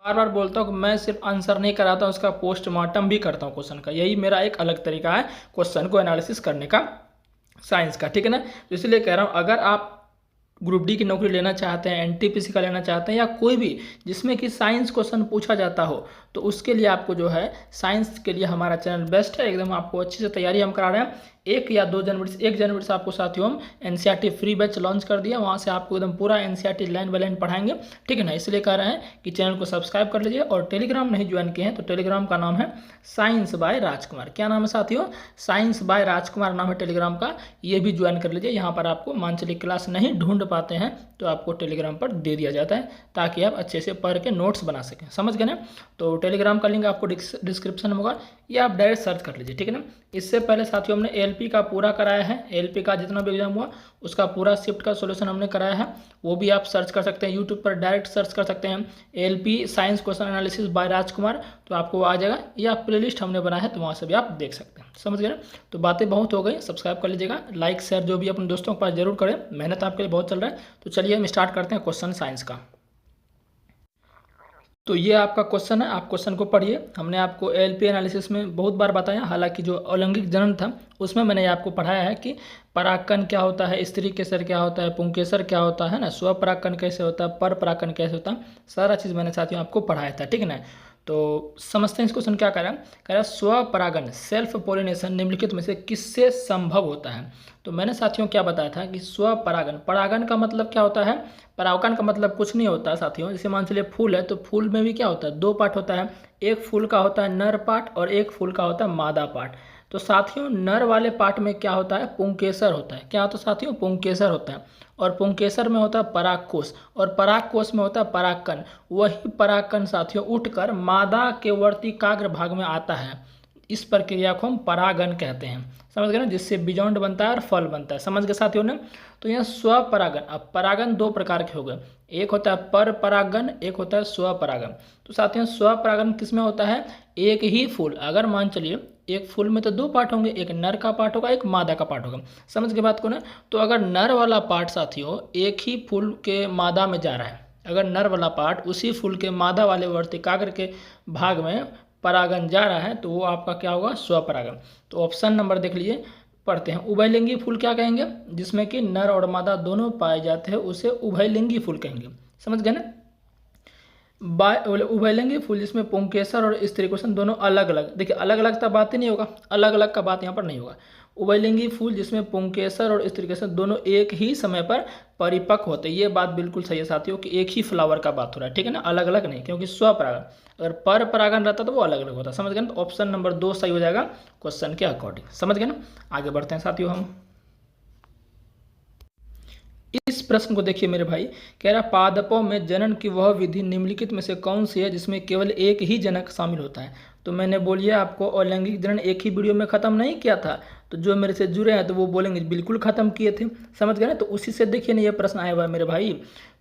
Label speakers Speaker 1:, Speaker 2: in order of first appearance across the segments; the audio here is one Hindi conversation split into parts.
Speaker 1: बार बार बोलता हूँ कि मैं सिर्फ आंसर नहीं कराता, उसका पोस्टमार्टम भी करता हूँ क्वेश्चन का। यही मेरा एक अलग तरीका है क्वेश्चन को एनालिसिस करने का साइंस का, ठीक है ना। तो इसलिए कह रहा हूँ अगर आप ग्रुप डी की नौकरी लेना चाहते हैं, एनटीपीसी का लेना चाहते हैं, या कोई भी जिसमें कि साइंस क्वेश्चन पूछा जाता हो, तो उसके लिए आपको जो है साइंस के लिए हमारा चैनल बेस्ट है। एकदम आपको अच्छी से तैयारी हम करा रहे हैं। 1 या 2 जनवरी से 1 जनवरी से आपको साथियों हम एनसीईआरटी फ्री बैच लॉन्च कर दिया। वहाँ से आपको एकदम पूरा एनसीईआरटी लाइन बाय लाइन पढ़ाएंगे, ठीक है ना। इसलिए कह रहे हैं कि चैनल को सब्सक्राइब कर लीजिए। और टेलीग्राम नहीं ज्वाइन किए हैं तो टेलीग्राम का नाम है साइंस बाय राजकुमार। क्या नाम है साथियों? साइंस बाय राजकुमार नाम है टेलीग्राम का। ये भी ज्वाइन कर लीजिए। यहाँ पर आपको मांचलिक क्लास नहीं ढूंढ पाते हैं तो आपको टेलीग्राम पर दे दिया जाता है, ताकि आप अच्छे से पढ़ के नोट्स बना सकें। समझ गए ना। तो टेलीग्राम का लिंक आपको डिस्क्रिप्शन में होगा, या आप डायरेक्ट सर्च कर लीजिए, ठीक है ना। इससे पहले साथियों हमने एलपी का पूरा कराया है। एलपी का जितना भी एग्जाम हुआ उसका पूरा शिफ्ट का सॉल्यूशन हमने कराया है। वो भी आप सर्च कर सकते हैं यूट्यूब पर, डायरेक्ट सर्च कर सकते हैं LP science question analysis by Rajkumar, तो आपको आ जाएगा। या प्लेलिस्ट हमने बनाया है तो वहाँ से भी आप देख सकते हैं। समझ गए ना। तो बातें बहुत हो गई, सब्सक्राइब कर लीजिएगा, लाइक शेयर जो भी अपने दोस्तों के पास जरूर करें। मेहनत आपके लिए बहुत चल रहा है। तो चलिए हम स्टार्ट करते हैं क्वेश्चन साइंस का। तो ये आपका क्वेश्चन है, आप क्वेश्चन को पढ़िए। हमने आपको एलपी एनालिसिस में बहुत बार बताया, हालांकि जो अलैंगिक जनन था उसमें मैंने आपको पढ़ाया है कि परागकण क्या होता है, स्त्री केसर क्या होता है, पुंकेसर क्या होता है ना, स्वपरागकण कैसे होता है, पर परागकण कैसे होता है, सारा चीज़ मैंने साथियों आपको पढ़ाया था, ठीक है ना। तो समझते हैं इस क्वेश्चन क्या कह रहा है। कह रहा है स्वपरागन सेल्फ पोलिनेशन निम्नलिखित में से किससे संभव होता है। तो मैंने साथियों क्या बताया था कि स्वपरागन, परागन का मतलब क्या होता है, परागन का मतलब कुछ नहीं होता साथियों। जैसे मान चलिए फूल है तो फूल में भी क्या होता है, 2 पार्ट होता है। एक फूल का होता है नर पार्ट और एक फूल का होता है मादा पार्ट। तो साथियों नर वाले पार्ट में क्या होता है, पुंकेसर होता है। क्या होता है साथियों, पुंकेसर होता है। और पुंकेसर में होता है परागकोश, और परागकोश में होता है परागकण। वही परागकण साथियों उठकर मादा के वर्तिकाग्र भाग में आता है। इस प्रक्रिया को हम परागन कहते हैं। समझ गए ना, जिससे बीजांड बनता है और फल बनता है। समझ गए साथियों ने। तो यह स्वपरागन, अब परागन 2 प्रकार के हो गए, एक होता है पर परागन, एक होता है स्वपरागन। तो साथियों स्वपरागन किसमें होता है, एक ही फूल, अगर मान चलिए एक फूल में तो 2 पार्ट होंगे, एक नर का पार्ट होगा, एक मादा का पार्ट होगा। समझ के बात को ना। तो अगर नर वाला पार्ट साथियों एक ही फूल के मादा में जा रहा है, अगर नर वाला पार्ट उसी फूल के मादा वाले वर्तिकाग्र के भाग में परागन जा रहा है, तो वो आपका क्या होगा, स्वपरागन। तो ऑप्शन नंबर देख लीजिए, पढ़ते हैं। उभयलिंगी फूल क्या कहेंगे, जिसमें कि नर और मादा दोनों पाए जाते हैं, उसे उभयलिंगी फूल कहेंगे। समझ गए ना। उभयलिंगी फूल जिसमें पुंकेसर और स्त्री क्वेश्चन दोनों अलग अलग, देखिए अलग अलग तो बात ही नहीं होगा, अलग अलग का बात यहाँ पर नहीं होगा। उभयलिंगी फूल जिसमें पुंकेसर और स्त्री क्वेश्चन दोनों एक ही समय पर परिपक्व होते हैं, ये बात बिल्कुल सही है साथियों कि एक ही फ्लावर का बात हो रहा है, ठीक है ना, अलग अलग नहीं। क्योंकि स्वपरागन, अगर पर परागन रहता तो वो अलग अलग होता। समझ गए ना। तो ऑप्शन नंबर 2 सही हो जाएगा क्वेश्चन के अकॉर्डिंग। समझ गए ना। आगे बढ़ते हैं साथियों हम। इस प्रश्न को देखिए मेरे भाई, कह रहा पादपों में जनन की वह विधि निम्नलिखित में से कौन सी है जिसमें केवल एक ही जनक शामिल होता है। तो मैंने बोलिए आपको अलैंगिक जनन एक ही वीडियो में ख़त्म नहीं किया था, तो जो मेरे से जुड़े हैं तो वो बोलेंगे बिल्कुल ख़त्म किए थे। समझ गए ना। तो उसी से देखिए ना ये प्रश्न आया हुआ है मेरे भाई।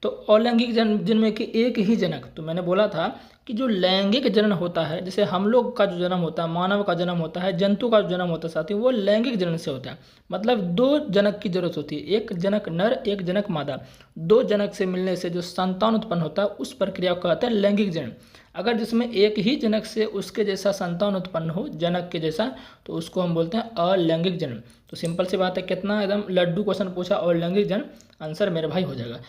Speaker 1: तो अलैंगिक जनन जिनमें कि एक ही जनक, तो मैंने बोला था कि जो लैंगिक जनन होता है, जैसे हम लोग का जो जन्म होता है, मानव का जन्म होता है, जंतु का जो जन्म होता है साथियों, वो लैंगिक जनन से होता है। मतलब 2 जनक की जरूरत होती है, एक जनक नर एक जनक मादा। 2 जनक से मिलने से जो संतान उत्पन्न होता है उस प्रक्रिया को कहते हैं लैंगिक जनन। अगर जिसमें एक ही जनक से उसके जैसा संतान उत्पन्न हो, जनक के जैसा, तो उसको हम बोलते हैं अलैंगिक जनन। तो सिंपल सी बात है, कितना एकदम लड्डू क्वेश्चन पूछा, अलैंगिक जनन आंसर मेरे भाई हो जाएगा।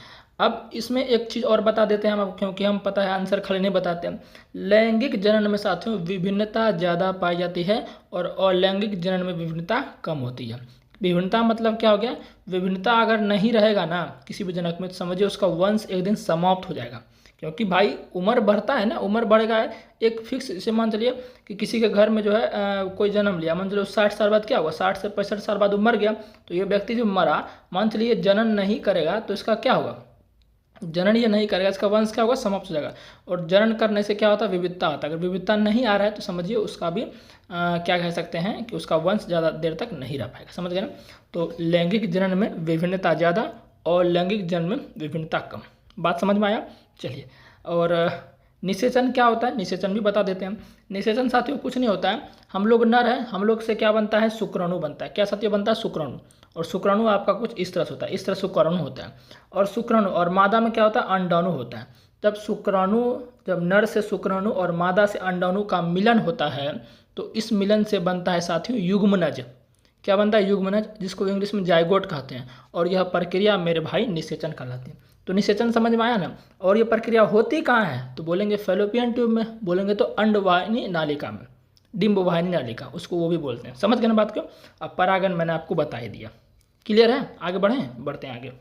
Speaker 1: अब इसमें एक चीज़ और बता देते हैं हम आपको, क्योंकि हम पता है आंसर खाली नहीं बताते हैं। लैंगिक जनन में साथियों विभिन्नता ज़्यादा पाई जाती है और अलैंगिक जनन में विभिन्नता कम होती है। विभिन्नता मतलब क्या हो गया, विभिन्नता अगर नहीं रहेगा ना किसी भी जनक में, तो समझिए उसका वंश एक दिन समाप्त हो जाएगा। क्योंकि भाई उम्र बढ़ता है ना, उम्र बढ़ेगा, एक फिक्स, जैसे मान चलिए कि किसी के घर में जो है कोई जन्म लिया, मान चलिए 60 साल बाद क्या हुआ, 60 से 65 साल बाद वो मर गया, तो ये व्यक्ति जो मरा, मान चलिए जनन नहीं करेगा तो इसका क्या होगा, जनन ये नहीं करेगा, इसका वंश क्या होगा, समाप्त हो जाएगा। और जनन करने से क्या होता है, विविधता आता है। अगर विविधता नहीं आ रहा है तो समझिए उसका भी क्या कह सकते हैं कि उसका वंश ज़्यादा देर तक नहीं रह पाएगा। समझ गए ना। तो लैंगिक जनन में विभिन्नता ज़्यादा और लैंगिक जनन में विभिन्नता कम। बात समझ में आया। चलिए, और निषेचन क्या होता है, निषेचन भी बता देते हैं। निषेचन साथियों कुछ नहीं होता है, हम लोग नर हैं, हम लोग से क्या बनता है, शुक्राणु बनता है। क्या साथियों बनता है, शुक्राणु। और शुक्राणु आपका कुछ इस तरह से होता है, इस तरह शुक्राणु होता है। और शुक्राणु और मादा में क्या होता है, अंडाणु होता है। जब शुक्राणु जब नर से शुक्राणु और मादा से अंडाणु का मिलन होता है तो इस मिलन से बनता है साथियों युग्मनज। क्या बनता है? युग्मनज, जिसको इंग्लिश में जाइगोट कहते हैं। और यह प्रक्रिया मेरे भाई निषेचन कहलाती है। तो निषेचन समझ में आया ना। और ये प्रक्रिया होती कहाँ है? तो बोलेंगे फैलोपियन ट्यूब में, बोलेंगे तो अंडवाहिनी नालिका में, डिम्बवाहिनी नालिका उसको वो भी बोलते हैं। समझ गए ना बात को। अब परागन मैंने आपको बता ही दिया। क्लियर है? आगे बढ़ते हैं आगे।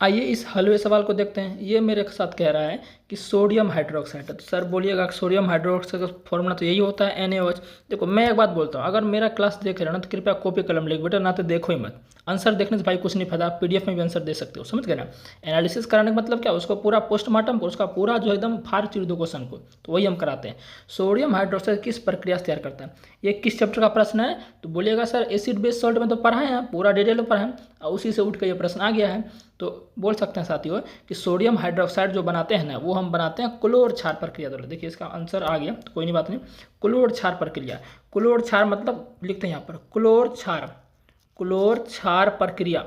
Speaker 1: आइए इस हलवे सवाल को देखते हैं। ये मेरे साथ कह रहा है कि सोडियम हाइड्रोक्साइड है। तो सर बोलिएगा सोडियम हाइड्रोक्साइड का फॉर्मूला तो यही होता है NaOH। देखो मैं एक बात बोलता हूँ, अगर मेरा क्लास देख रहे हो ना तो कृपया कॉपी कलम लिख बेटा, ना तो देखो ही मत। आंसर देखने से भाई कुछ नहीं फायदा, PDF में भी आंसर दे सकते हो। समझ गए ना। एनालिसिस कराने का मतलब क्या, उसको पूरा पोस्टमार्टम को, उसका पूरा जो एकदम फाड़ चीर दो क्वेश्चन को, तो वही हम कराते हैं। सोडियम हाइड्रोक्साइड किस प्रक्रिया से तैयार करता है? ये किस चैप्टर का प्रश्न है? तो बोलिएगा सर एसिड बेस सॉल्ट में तो पढ़ा है, पूरा डिटेल में पढ़ा है, और उसी से उठ कर ये प्रश्न आ गया है। तो बोल सकते हैं साथियों कि सोडियम हाइड्रोक्साइड जो बनाते हैं ना, वो हम बनाते हैं क्लोर क्षार प्रक्रिया द्वारा। देखिए इसका आंसर आ गया, तो कोई नहीं बात नहीं। क्लोर क्षार प्रक्रिया, क्लोर क्षार मतलब लिखते हैं यहाँ पर क्लोर क्षार, क्लोर क्षार प्रक्रिया।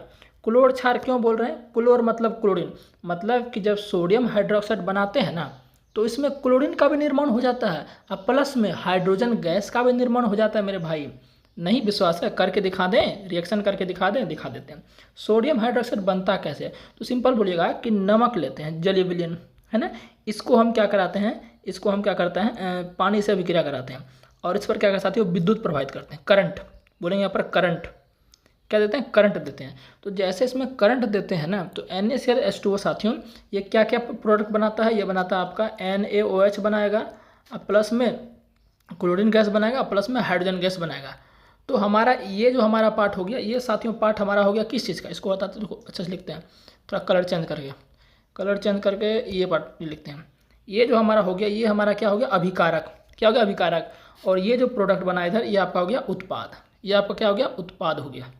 Speaker 1: क्लोर क्षार क्यों बोल रहे हैं? क्लोर मतलब क्लोरीन, मतलब कि जब सोडियम हाइड्रोक्साइड बनाते हैं ना तो इसमें क्लोरीन का भी निर्माण हो जाता है, और प्लस में हाइड्रोजन गैस का भी निर्माण हो जाता है मेरे भाई। नहीं विश्वास है? करके दिखा दें, रिएक्शन करके दिखा दें, दिखा देते हैं। सोडियम हाइड्रोक्साइड बनता कैसे? तो सिंपल बोलिएगा कि नमक लेते हैं, जली विलयन है ना, इसको हम क्या कराते हैं, इसको हम क्या करते हैं, पानी से अभिक्रिया कराते हैं, और इस पर क्या कर सकते हो, विद्युत प्रभावित करते हैं, करंट बोलेंगे यहाँ पर, करंट क्या देते हैं, करंट देते हैं। तो जैसे इसमें करंट देते हैं ना, तो NaClH2O साथियों ये क्या क्या प्रोडक्ट बनाता है? ये बनाता है आपका NaOH बनाएगा, और प्लस में क्लोरीन गैस बनाएगा, प्लस में हाइड्रोजन गैस बनाएगा। तो हमारा ये जो हमारा पार्ट हो गया, ये साथियों पार्ट हमारा हो गया किस चीज़ का? इसको बताते हैं, अच्छे से लिखते हैं, थोड़ा कलर चेंज करके ये पार्ट लिखते हैं। ये जो हमारा हो गया, ये हमारा क्या हो गया, अभिकारक। क्या हो गया? अभिकारक। और ये जो प्रोडक्ट बना इधर, ये आपका हो गया उत्पाद। ये आपका क्या हो गया? उत्पाद हो गया।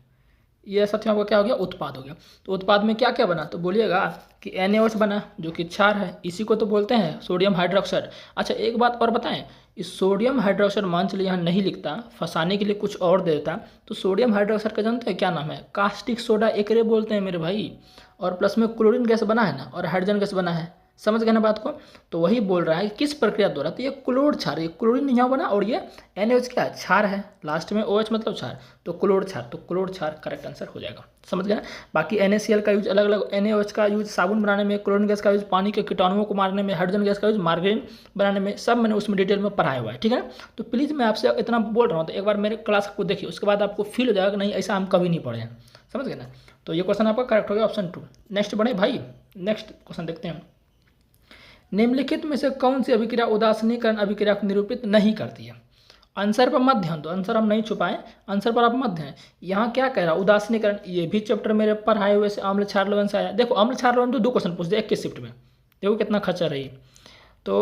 Speaker 1: ये साथियों आपका क्या हो गया? उत्पाद हो गया। तो उत्पाद में क्या क्या बना? तो बोलिएगा कि NaOH बना, जो कि क्षार है, इसी को तो बोलते हैं सोडियम हाइड्रोक्साइड। अच्छा एक बात और बताएं, इस सोडियम हाइड्रोक्साइड मान चलिए यहाँ नहीं लिखता, फंसाने के लिए कुछ और दे देता, तो सोडियम हाइड्रोक्साइड का जानते हैं क्या नाम है? कास्टिक सोडा एकरे बोलते हैं मेरे भाई। और प्लस में क्लोरीन गैस बना है ना, और हाइड्रोजन गैस बना है। समझ गए ना बात को। तो वही बोल रहा है किस प्रक्रिया द्वारा, तो ये क्लोर क्षार, ये क्लोरीन यहाँ बना, और ये NaOH क्या है? क्षार है, लास्ट में OH मतलब क्षार, तो क्लोर क्षार, तो क्लोर क्षार करेक्ट आंसर हो जाएगा। समझ गए ना। बाकी NaCl का यूज अलग अलग, NaOH का यूज साबुन बनाने में, क्लोरीन गैस का यूज पानी के कीटाणुओं को मारने में, हाइड्रोजन गैस का यूज मार्गरीन बनाने में, सब मैंने उसमें डिटेल में पढ़ाया हुआ है। ठीक है ना। तो प्लीज़ मैं आपसे इतना बोल रहा हूँ, तो एक बार मेरे क्लास को देखिए, उसके बाद आपको फील हो जाएगा कि नहीं ऐसा हम कभी नहीं पढ़े हैं। समझ गए ना। तो ये क्वेश्चन आपका करेक्ट हो गया, ऑप्शन 2। नेक्स्ट बढ़े भाई, नेक्स्ट क्वेश्चन देखते हैं। निम्नलिखित में से कौन सी अभिक्रिया उदासीनीकरण अभिक्रिया को निरूपित नहीं करती है? आंसर पर मत ध्यान दो, आंसर हम नहीं छुपाएं, आंसर पर आप मत ध्यान। यहाँ क्या कह रहा है? उदासीनीकरण। ये भी चैप्टर मेरे पढ़ाए हुए से अम्ल क्षार लवण से आया। देखो अम्ल क्षार लवण तो 2 क्वेश्चन पूछ दे एक के शिफ्ट में, देखो कितना खर्चा रही। तो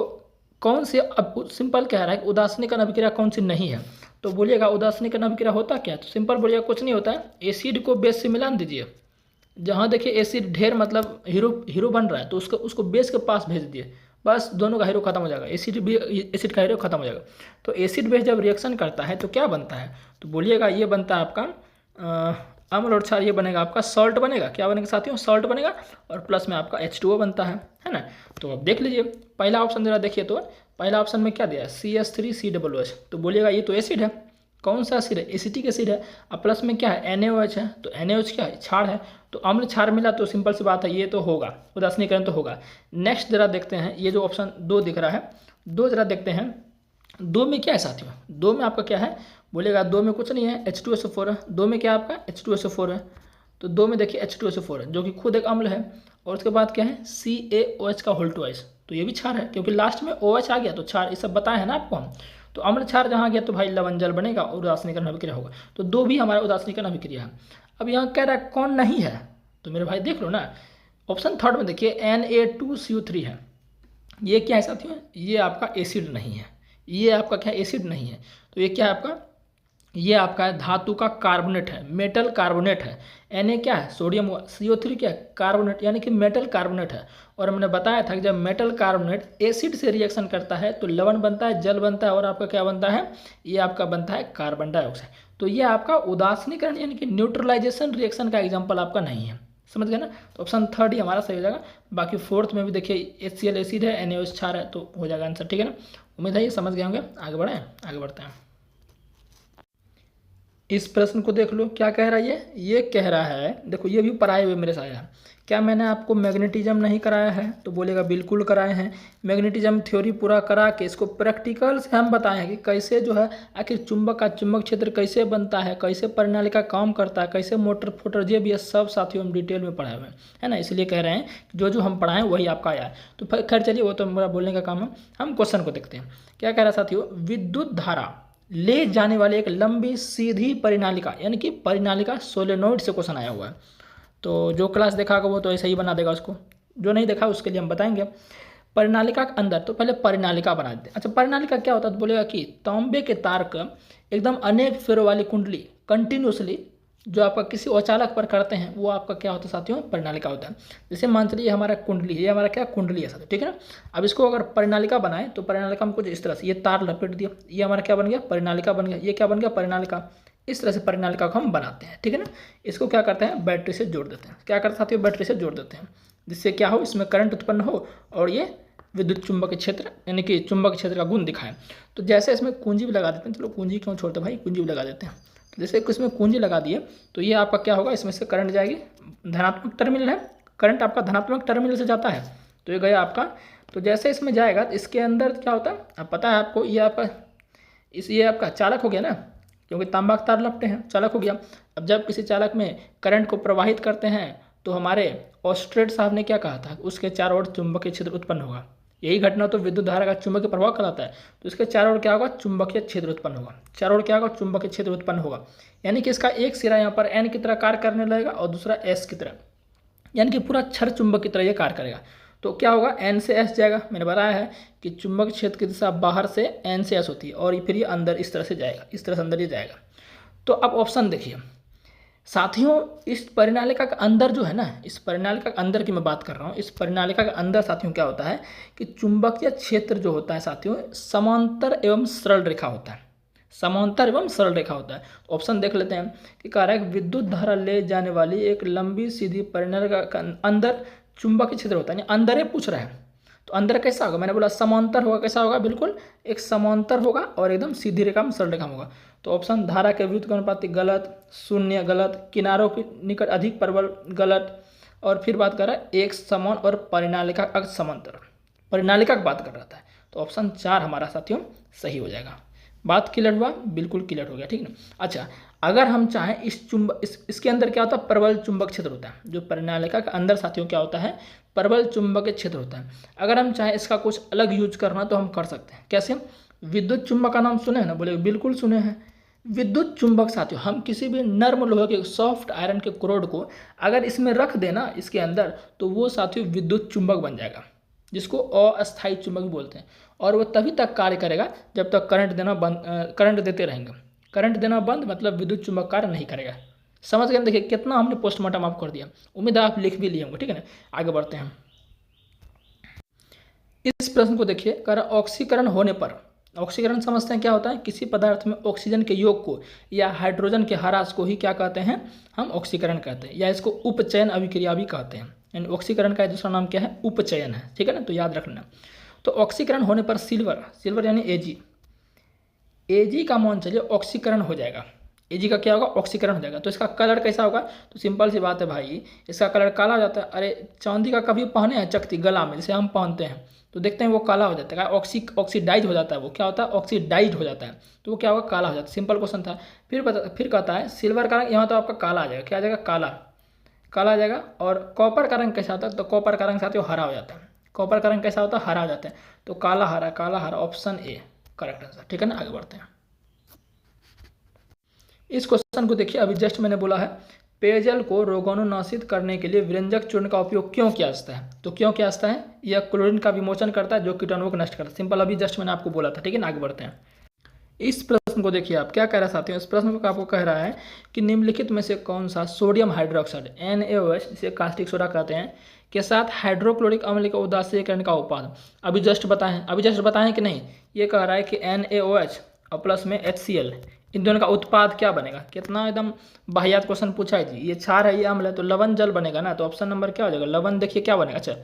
Speaker 1: कौन सी, अब सिंपल कह रहा है कि उदासीनीकरण अभिक्रिया कौन सी नहीं है? तो बोलिएगा उदासीनीकरण अभिक्रिया होता क्या है? तो सिंपल बोलिएगा कुछ नहीं होता है। एसिड को बेस से मिलान दीजिए, जहाँ देखिए एसिड ढेर मतलब हीरो बन रहा है, तो उसको बेस के पास भेज दिए, बस दोनों का हीरो खत्म हो जाएगा, एसिड का हीरो खत्म हो जाएगा। तो एसिड बेस जब रिएक्शन करता है तो क्या बनता है? तो बोलिएगा ये बनता है आपका अम्ल और क्षार, ये बनेगा आपका सॉल्ट बनेगा। क्या बनेगा साथियों? सॉल्ट बनेगा, और प्लस में आपका H2O बनता है ना। तो अब देख लीजिए पहला ऑप्शन जरा देखिए, तो पहला ऑप्शन में क्या दिया है? CH3COOH। तो बोलिएगा ये तो एसिड है। कौन सा एसिड है? एसिटिक एसिड है। अब प्लस में क्या है? NaOH है, तो NaOH क्या है? क्षार है। तो अम्ल क्षार मिला, तो सिंपल सी बात है ये तो होगा, उदासीनीकरण तो होगा। नेक्स्ट जरा देखते हैं, ये जो ऑप्शन 2 दिख रहा है, 2 जरा देखते हैं। 2 में क्या है साथियों? 2 में आपका क्या है? बोलेगा 2 में कुछ नहीं है, H2SO4 है। 2 में क्या है आपका? H2SO4 है। तो 2 में देखिए H2SO4 है, जो कि खुद एक अम्ल है। और उसके बाद क्या है? CaOH का होल ट्वाइस, तो ये भी क्षार है, क्योंकि लास्ट में OH आ गया तो क्षार, ये सब बताए हैं ना आपको हम। तो अम्ल क्षार जहाँ गया तो भाई लवण जल बनेगा और उदासीनीकरण अभिक्रिया होगा। तो 2 भी हमारा उदासीनीकरण अभिक्रिया है। अब यहाँ कह रहा है कौन नहीं है? तो मेरे भाई देख लो ना, ऑप्शन 3 में देखिए Na2CO3 है। ये क्या है साथियों? ये आपका एसिड नहीं है। ये आपका क्या? एसिड नहीं है। तो ये क्या है आपका? ये आपका धातु का कार्बोनेट है, मेटल कार्बोनेट है। Na क्या है? सोडियम। CO3 क्या है? कार्बोनेट, यानी कि मेटल कार्बोनेट है। और हमने बताया था कि जब मेटल कार्बोनेट एसिड से रिएक्शन करता है तो लवण बनता है, जल बनता है, और आपका क्या बनता है? ये आपका बनता है कार्बन डाइऑक्साइड। तो ये आपका उदासीनीकरण यानी कि न्यूट्रलाइजेशन रिएक्शन का एग्जाम्पल आपका नहीं है। समझ गए ना। तो ऑप्शन थर्ड ही हमारा सही हो जाएगा। बाकी फोर्थ में भी देखिए HCl एसिड है, NaOH क्षार है, तो हो जाएगा आंसर। ठीक है ना, उम्मीद है ये समझ गए होंगे। आगे बढ़े, आगे बढ़ते हैं। इस प्रश्न को देख लो, क्या कह रहा है ये कह रहा है, देखो ये भी पढ़ाए हुए मेरे साथ है, क्या मैंने आपको मैग्नेटिज्म नहीं कराया है? तो बोलेगा बिल्कुल कराए हैं। मैग्नेटिज्म थ्योरी पूरा करा के इसको प्रैक्टिकल से हम बताए हैं कि कैसे जो है आखिर चुंबक का चुंबक क्षेत्र कैसे बनता है, कैसे प्रणाली का काम करता है, कैसे मोटर फोटर, ये भी ये सब साथियों हम डिटेल में पढ़ाए हुए हैं, है ना। इसलिए कह रहे हैं जो जो हम पढ़ाएं वही आपका आया है। तो खैर चलिए, वो तो मेरा बोलने का काम है। हम क्वेश्चन को देखते हैं। क्या कह रहा है साथियों, विद्युत धारा ले जाने वाली एक लंबी सीधी परिनालिका, यानी कि परिनालिका सोलेनोइड से क्वेश्चन आया हुआ है। तो जो क्लास देखा होगा वो तो ऐसे ही बना देगा उसको, जो नहीं देखा उसके लिए हम बताएंगे। परिनालिका के अंदर, तो पहले परिनालिका बना देते हैं। अच्छा, परिनालिका क्या होता है? तो बोलेगा कि तांबे के तार का एकदम अनेक फेरों वाली कुंडली कंटिन्यूसली जो आपका किसी औचालक पर करते हैं, वो आपका क्या होता है साथियों? परिनालिका होता है। जैसे मान चलिए हमारा कुंडली है, ये हमारा क्या कुंडली है साथियों, ठीक है ना। अब इसको अगर परिनालिका बनाए तो परिनालिका में कुछ इस तरह से ये तार लपेट दिया, ये हमारा क्या बन गया? परिनालिका बन गया। ये क्या बन गया? परिनालिका। इस तरह से परिनालिका को हम बनाते हैं, ठीक है ना। इसको क्या करते हैं? बैटरी से जोड़ देते हैं। क्या करते हैं साथियों? बैटरी से जोड़ देते हैं, जिससे क्या हो, इसमें करंट उत्पन्न हो और ये विद्युत चुंबक क्षेत्र यानी कि चुंबक क्षेत्र का गुण दिखाएं। तो जैसे इसमें कुंजी भी लगा देते हैं, चलो कुंजी क्यों छोड़ते भाई, कुंजी भी लगा देते हैं। जैसे इसमें कुंजी लगा दिए तो ये आपका क्या होगा, इसमें से करंट जाएगी, धनात्मक टर्मिनल है, करंट आपका धनात्मक टर्मिनल से जाता है, तो ये गया आपका। तो जैसे इसमें जाएगा तो इसके अंदर क्या होता है, अब पता है आपको, ये आपका ये आपका चालक हो गया ना, क्योंकि तांबा के तार लपटे हैं, चालक हो गया। अब जब किसी चालक में करंट को प्रवाहित करते हैं तो हमारे ऑस्ट्रेट साहब ने क्या कहा था, उसके चारों ओर चुंबकीय क्षेत्र उत्पन्न होगा। यही घटना तो विद्युत धारा का चुंबकीय प्रभाव कहलाता है। तो इसके चारों ओर क्या होगा? चुंबकीय क्षेत्र उत्पन्न होगा। चारों ओर क्या होगा? चुंबकीय क्षेत्र उत्पन्न होगा। यानी कि इसका एक सिरा यहाँ पर N की तरह कार्य करने लगेगा और दूसरा S की तरह, यानी कि पूरा क्षर चुंबक की तरह ये कार्य करेगा। तो क्या होगा? N से S जाएगा। मैंने बताया है कि चुंबक क्षेत्र की दिशा बाहर से N से S होती है और फिर ये अंदर इस तरह से जाएगा, इस तरह से अंदर ये जाएगा। तो अब ऑप्शन देखिए साथियों, इस परिनालिका के अंदर जो है ना, इस परिनालिका के अंदर की मैं बात कर रहा हूँ, इस परिनालिका के अंदर साथियों क्या होता है कि चुंबकीय क्षेत्र जो होता है साथियों, समांतर एवं सरल रेखा होता है, समांतर एवं सरल रेखा होता है। ऑप्शन देख लेते हैं कि कह रहा है विद्युत धारा ले जाने वाली एक लंबी सीधी परिनालिका के अंदर चुंबकीय क्षेत्र होता है, यानी अंदर ही पूछ रहा है। तो अंदर कैसा होगा? मैंने बोला समांतर होगा। कैसा होगा? बिल्कुल एक समांतर होगा और एकदम सीधी रेखा में सरल रेखा में होगा। तो ऑप्शन धारा के विद्युत अनुपाति गलत, शून्य गलत, किनारों के निकट अधिक प्रबल गलत, और फिर बात कर रहा है एक समान और परिनालिका अक्ष समांतर, परिनालिका की बात कर रहा था। तो ऑप्शन 4 हमारा साथियों सही हो जाएगा। बात क्लियर हुआ? बिल्कुल क्लियर हो गया, ठीक ना। अच्छा, अगर हम चाहें इसके अंदर क्या होता है? प्रबल चुंबक क्षेत्र होता है। जो परिनालिका के अंदर साथियों क्या होता है? प्रबल चुंबकीय क्षेत्र होता है। अगर हम चाहें इसका कुछ अलग यूज करना तो हम कर सकते हैं। कैसे? विद्युत चुंबक का नाम सुने हैं ना? बोले बिल्कुल सुने हैं। विद्युत चुंबक साथियों, हम किसी भी नर्म लोहे के सॉफ्ट आयरन के क्रोड को अगर इसमें रख देना इसके अंदर, तो वो साथियों विद्युत चुंबक बन जाएगा, जिसको अस्थायी चुंबक बोलते हैं। और वो तभी तक कार्य करेगा जब तक करंट देते रहेंगे। करंट देना बंद मतलब विद्युत चुंबक कार्य नहीं करेगा। समझ गए? देखिए कितना हमने पोस्टमार्टम आपको कर दिया। उम्मीद है आप लिख भी लिए होंगे, ठीक है ना। आगे बढ़ते हैं। इस प्रश्न को देखिए, कह रहा ऑक्सीकरण होने पर, ऑक्सीकरण समझते हैं क्या होता है? किसी पदार्थ में ऑक्सीजन के योग को या हाइड्रोजन के ह्रास को ही क्या कहते हैं? हम ऑक्सीकरण कहते हैं, या इसको उपचयन अभिक्रिया भी कहते हैं। यानी ऑक्सीकरण का दूसरा नाम क्या है? उपचयन है, ठीक है ना। तो याद रखना। तो ऑक्सीकरण होने पर सिल्वर यानी Ag का मान चलिए ऑक्सीकरण हो जाएगा। Ag का क्या होगा? ऑक्सीकरण हो जाएगा। तो इसका कलर कैसा होगा? तो सिंपल सी बात है भाई, इसका कलर काला हो जाता है। अरे चांदी का कभी पहने हैं चकती गला में, जैसे हम पहनते हैं, तो देखते हैं वो काला हो जाता है। ऑक्सीडाइज हो जाता है। वो क्या होता है? ऑक्सीडाइज हो जाता है। तो वो क्या होगा? काला हो जाता है। सिंपल क्वेश्चन था। फिर कहता है सिल्वर का रंग, यहाँ तो आपका काला आ जाएगा। क्या आ जाएगा? काला आ जाएगा। और कॉपर का रंग कैसा होता है? तो कॉपर का रंग साथियों हरा हो जाता है। कॉपर का रंग कैसा होता है? हरा हो जाता है। तो काला हरा ऑप्शन ए करेक्ट आंसर, ठीक है ना। आगे बढ़ते हैं। इस क्वेश्चन को देखिए, अभी जस्ट मैंने बोला है पेयजल को रोगाणुनाशित करने के लिए व्यंजक चूर्ण का उपयोग क्यों किया जाता है? तो क्यों किया जाता है? यह क्लोरीन का विमोचन करता है जो कीटाणुओं को नष्ट करता है। सिंपल, अभी जस्ट मैंने आपको बोला था, ठीक है ना। आगे बढ़ते हैं। इस प्रश्न को देखिए, आप क्या कह रहे हैं साथियों? इस प्रश्न को आपको कह रहा है कि निम्नलिखित में से कौन सा सोडियम हाइड्रोक्साइड NaOH, जिसे कास्टिक सोडा कहते हैं, के साथ हाइड्रोक्लोरिक अम्ल के उदासीकरण का उत्पाद अभी जस्ट बताएं कि नहीं? ये कह रहा है कि NaOH और प्लस में HCl, इन दोनों का उत्पाद क्या बनेगा। कितना एकदम वाहियात क्वेश्चन पूछा है जी। ये क्षार है, ये अम्ल है, तो लवण जल बनेगा ना। तो ऑप्शन नंबर क्या हो जाएगा, लवण। देखिए क्या बनेगा, अच्छा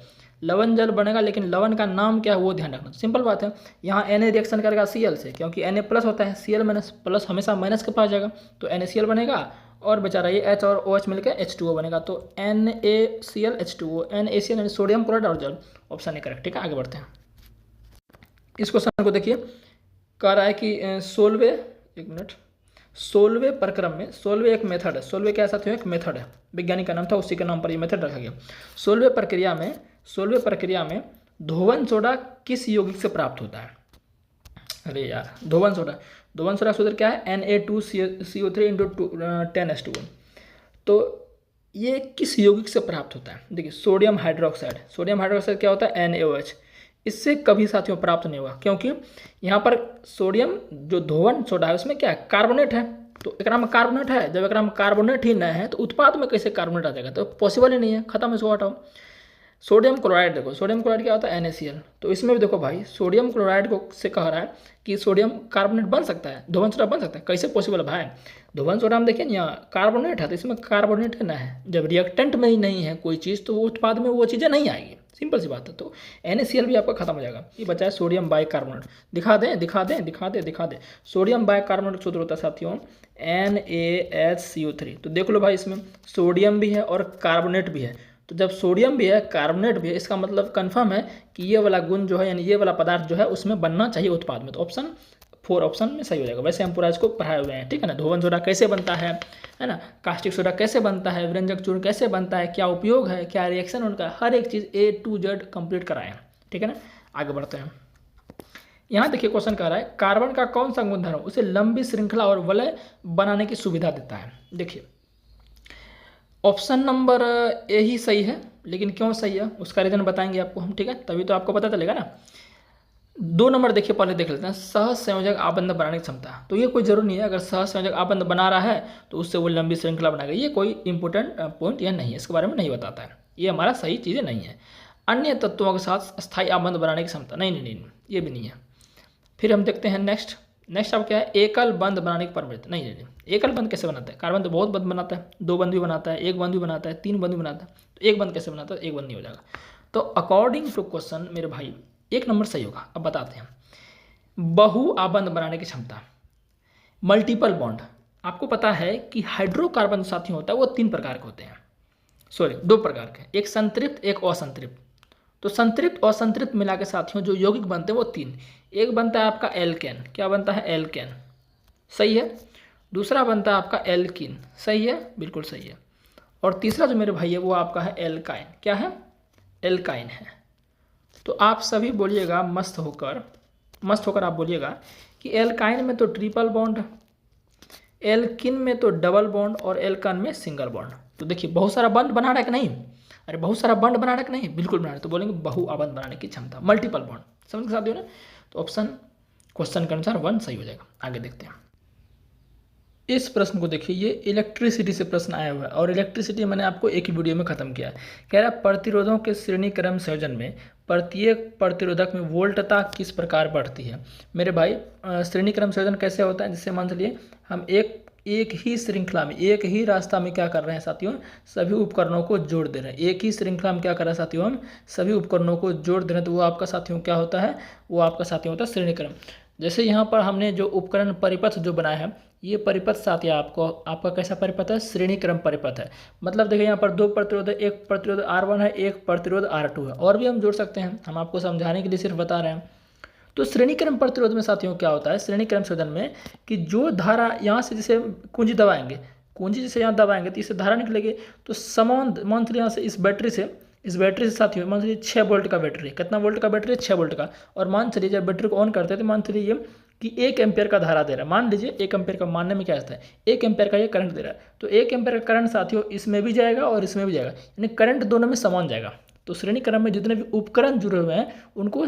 Speaker 1: लवण जल बनेगा, लेकिन लवण का नाम क्या है वो ध्यान रखना। सिंपल बात है, यहाँ Na रिएक्शन करेगा Cl से, क्योंकि Na प्लस होता है, Cl माइनस प्लस हमेशा माइनस के पास जाएगा, तो NaCl बनेगा। और बेचारा ये H और OH मिलकर H2O बनेगा, तो NaCl H2O, NaCl यानी सोडियम क्लोराइड और जल। Option A correct. ठीक है, आगे बढ़ते हैं। इस क्वेश्चन को देखिए, कह रहा है कि 16वें प्रक्रम में, 16वें एक मेथड है। 16वें क्या साथियों, एक मेथड है, वैज्ञानिक का नाम था, उसी के नाम पर ये मेथड रखा गया। 16वें प्रक्रिया में धोवन सोडा किस यौगिक से प्राप्त होता है। अरे यार, धोवन सोडा सूत्र क्या है, Na2CO3 × 10H2O। तो ये किस यौगिक से प्राप्त होता है। देखिए सोडियम हाइड्रोक्साइड क्या होता है, NaOH। इससे कभी साथियों प्राप्त नहीं हुआ, क्योंकि यहाँ पर सोडियम जो धोवन सोडा है उसमें क्या है, कार्बोनेट है। तो एक में कार्बोनेट है, जब एक में कार्बोनेट ही न है तो उत्पाद में कैसे कार्बोनेट आ जाएगा, तो पॉसिबल ही नहीं है, खत्म, इसको हटाओ। सोडियम क्लोराइड, देखो सोडियम क्लोराइड क्या होता है, NaCl। तो इसमें भी देखो भाई, सोडियम क्लोराइड को से कह रहा है कि सोडियम कार्बोनेट बन सकता है, धोवन सोडा बन सकता है, कैसे पॉसिबल है भाई। धोवन सोडा हम देखिए यहाँ कार्बोनेट है, तो इसमें कार्बोनेट ना है, जब रिएक्टेंट में ही नहीं है कोई चीज़ तो वो उत्पाद में वो चीज़ें नहीं आएगी, सिंपल सी बात है। तो NaCl भी आपका खत्म हो जाएगा। ये बचा है सोडियम बाइकार्बोनेट। दिखा दें सोडियम बाइकार्बोनेट सूत्र होता है साथियों NaHCO3। तो देख लो भाई, इसमें सोडियम भी है और कार्बोनेट भी है। तो जब सोडियम भी है कार्बोनेट भी है, इसका मतलब कंफर्म है कि ये वाला गुण जो है, यानी ये वाला पदार्थ जो है उसमें बनना चाहिए उत्पाद में। तो ऑप्शन 4 ऑप्शन में सही हो जाएगा। वैसे हम पूरा इसको पढ़ाए हुए हैं, ठीक है ना। धोवन सोडा कैसे बनता है ना, कास्टिक सोडा कैसे बनता है, व्यंजक चूर्ण कैसे बनता है, क्या उपयोग है, क्या रिएक्शन उनका, हर एक चीज़ A to Z कंप्लीट कराए हैं, ठीक है ना। आगे बढ़ते हैं। यहाँ देखिए क्वेश्चन कह रहा है, कार्बन का कौन सा गुणधर्म उसे लंबी श्रृंखला और वलय बनाने की सुविधा देता है। देखिए ऑप्शन नंबर ए ही सही है, लेकिन क्यों सही है उसका रीजन बताएंगे आपको हम, ठीक है, तभी तो आपको पता चलेगा ना। 2 नंबर देखिए, पहले देख लेते हैं, सह संयोजक आबंध बनाने की क्षमता। तो ये कोई जरूरी नहीं है, अगर सह संयोजक आबंध बना रहा है तो उससे वो लंबी श्रृंखला बनाएगा, ये कोई इंपॉर्टेंट पॉइंट यह नहीं है, इसके बारे में नहीं बताता है, ये हमारा सही चीज़ें नहीं है। अन्य तत्वों के साथ स्थायी आबंध बनाने की क्षमता, नहीं, ये भी नहीं है। फिर हम देखते हैं नेक्स्ट अब क्या है, एकल बंध बनाने की प्रवृत्ति, नहीं, एकल बंध कैसे बनाता है, कार्बन तो बहुत बंध बनाता है, 2 बंध भी बनाता है, 1 बंध भी बनाता है, 3 बंध भी बनाता है, तो 1 बंध कैसे बनाता है, 1 बंध नहीं हो जाएगा। तो अकॉर्डिंग टू क्वेश्चन मेरे भाई 1 नंबर सही होगा। अब बताते हैं, बहु आबंध बनाने की क्षमता, मल्टीपल बॉन्ड। आपको पता है कि हाइड्रोकार्बन साथी होता है वो 3 प्रकार के होते हैं, 2 प्रकार के, एक संतृप्त एक असंतृप्त। तो संतृप्त और संतृप्त मिला के साथियों जो यौगिक बनते हैं वो 3, एक बनता है आपका एल्केन, क्या बनता है, एल्केन, सही है। दूसरा बनता है आपका एल्कीन, सही है, बिल्कुल सही है। और तीसरा जो मेरे भाई है वो आपका है एल्काइन, क्या है, एल्काइन है। तो आप सभी बोलिएगा मस्त होकर आप बोलिएगा कि एल्काइन में तो ट्रिपल बॉन्ड, एल्किन में तो डबल बॉन्ड और एल्काइन में सिंगल बॉन्ड। तो देखिए बहुत सारा बॉन्ड बना रहा है कि नहीं, अरे बहुत सारा बॉन्ड बना रहा है कि नहीं, बिल्कुल बना रहा है। तो बोलेंगे बहु आबंध बनाने की क्षमता, मल्टीपल बॉन्ड, समझ के साथ हो ना। तो ऑप्शन क्वेश्चन के अनुसार 1 सही हो जाएगा। आगे देखते हैं इस प्रश्न को, देखिए ये इलेक्ट्रिसिटी से प्रश्न आया हुआ है, और इलेक्ट्रिसिटी मैंने आपको एक ही वीडियो में खत्म किया है। कह रहा है प्रतिरोधों के श्रेणी क्रम संयोजन में प्रत्येक प्रतिरोधक में वोल्टता किस प्रकार बढ़ती है। मेरे भाई श्रेणी क्रम संयोजन कैसे होता है, जिससे मान चलिए हम एक ही श्रृंखला में, एक ही रास्ता में क्या कर रहे हैं साथियों, सभी उपकरणों को जोड़ दे रहे हैं। एक ही श्रृंखला में क्या कर रहे हैं साथियों, हम सभी उपकरणों को जोड़ दे रहे हैं, तो वो आपका साथियों क्या होता है, वो आपका साथियों होता है श्रेणी क्रम। जैसे यहाँ पर हमने जो उपकरण परिपथ जो बनाया है, ये परिपथ साथियों आपका कैसा परिपथ है, श्रेणी क्रम परिपथ है। मतलब देखिए यहाँ पर 2 प्रतिरोध है, एक प्रतिरोध R1 है, एक प्रतिरोध R2 है, और भी हम जोड़ सकते हैं, हम आपको समझाने के लिए सिर्फ बता रहे हैं। तो श्रेणी क्रम प्रतिरोध में साथियों क्या होता है, श्रेणी क्रम संयोजन में कि जो धारा यहाँ से जैसे कुंजी दबाएंगे, कुंजी जैसे यहाँ दबाएंगे तो इससे धारा निकलेगी, तो समान मान चलिए यहाँ से इस बैटरी से साथियों मान चलिए 6 वोल्ट का बैटरी, कितना वोल्ट का बैटरी है, 6 वोल्ट का। और मान चलिए जब बैटरी को ऑन करते हैं तो मान चलिए ये कि 1 एम्पेयर का धारा दे रहा है, मान लीजिए 1 एम्पेयर का, मानने में क्या आता है 1 एम्पेयर का ये करंट दे रहा है, तो 1 एम्पेयर का करंट साथियों इसमें भी जाएगा और इसमें भी जाएगा, यानी करंट दोनों में समान जाएगा। तो श्रेणी क्रम में जितने भी उपकरण जुड़े हुए हैं उनको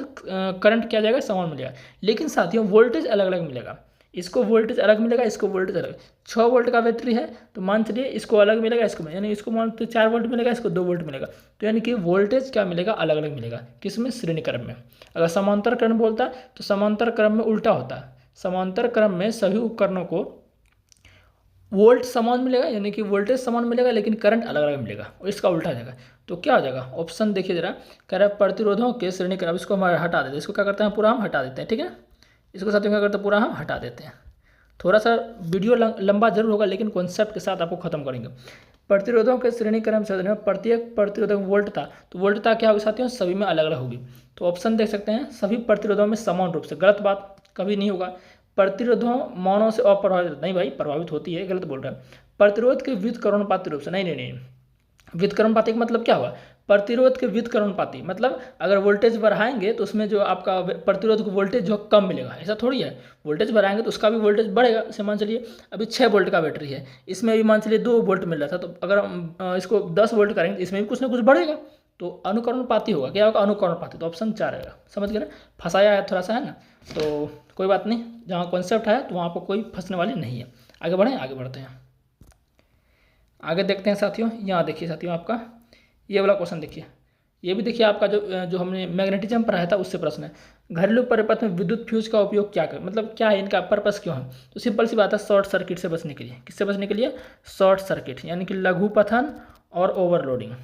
Speaker 1: करंट क्या जाएगा, समान मिलेगा, लेकिन साथियों वोल्टेज अलग अलग मिलेगा। इसको वोल्टेज अलग मिलेगा, इसको वोल्टेज अलग। 6 वोल्ट का बैटरी है तो मान चलिए इसको अलग मिलेगा, इसको यानी इसको मान तो 4 वोल्ट मिलेगा, इसको 2 वोल्ट मिलेगा। तो यानी कि वोल्टेज क्या मिलेगा, अलग अलग मिलेगा, किसमें, श्रेणी क्रम में। अगर समांतर क्रम बोलता तो समांतर क्रम में उल्टा होता है, समांतर क्रम में सभी उपकरणों को वोल्ट समान मिलेगा, यानी कि वोल्टेज समान मिलेगा लेकिन करंट अलग अलग मिलेगा, और इसका उल्टा हो जाएगा। तो क्या हो जाएगा, ऑप्शन देखिए जरा, कह रहा है प्रतिरोधों के श्रेणी क्रम, इसको हम हटा देते हैं, इसको क्या करते हैं पूरा हम हटा देते हैं, ठीक है। इसको साथ में क्या करते हैं, पूरा हम हटा देते हैं। थोड़ा सा वीडियो लंबा जरूर होगा लेकिन कॉन्सेप्ट के साथ आपको खत्म करेंगे। प्रतिरोधों के श्रेणी क्रम से प्रत्येक प्रतिरोधक वोल्टता, तो वोल्टता क्या होगी साथियों, सभी में अलग अलग होगी। तो ऑप्शन देख सकते हैं, सभी प्रतिरोधों में समान रूप से, गलत बात, कभी नहीं होगा। प्रतिरोधों मानों से अप्रभावित, नहीं भाई प्रभावित होती है, गलत बोल रहा है। प्रतिरोध के व्युत्क्रमणपाती रूप से, नहीं नहीं नहीं, व्युत्क्रमणपाती का मतलब क्या हुआ, प्रतिरोध के व्युत्क्रमणपाती, मतलब अगर वोल्टेज बढ़ाएंगे तो उसमें जो आपका प्रतिरोध को वोल्टेज जो कम मिलेगा, ऐसा थोड़ी है। वोल्टेज बढ़ाएंगे तो उसका भी वोल्टेज बढ़ेगा। जैसे मान चलिए अभी 6 वोल्ट का बैटरी है, इसमें भी मान चलिए 2 वोल्ट मिल रहा था, तो अगर हम इसको 10 वोल्ट करेंगे तो इसमें भी कुछ ना कुछ बढ़ेगा, तो अनुकरणपाती होगा। क्या होगा, अनुकरणपाती। तो ऑप्शन 4 रहेगा। समझ गए ना, फंसाया है थोड़ा सा, है ना, तो कोई बात नहीं, जहाँ कॉन्सेप्ट है तो वहाँ पर कोई फंसने वाली नहीं है। आगे बढ़ें, आगे बढ़ते हैं, आगे देखते हैं साथियों। यहाँ देखिए साथियों, आपका ये वाला क्वेश्चन देखिए, ये भी देखिए आपका जो हमने मैग्नेटिज्म पढ़ाया था उससे प्रश्न है। घरेलू परिपथ में विद्युत फ्यूज का उपयोग क्या कर, मतलब क्या है, इनका पर्पस क्यों है। तो सिंपल सी बात है, शॉर्ट सर्किट से बचने के लिए। किससे बचने के लिए, शॉर्ट सर्किट, यानी कि लघु पथन और ओवरलोडिंग।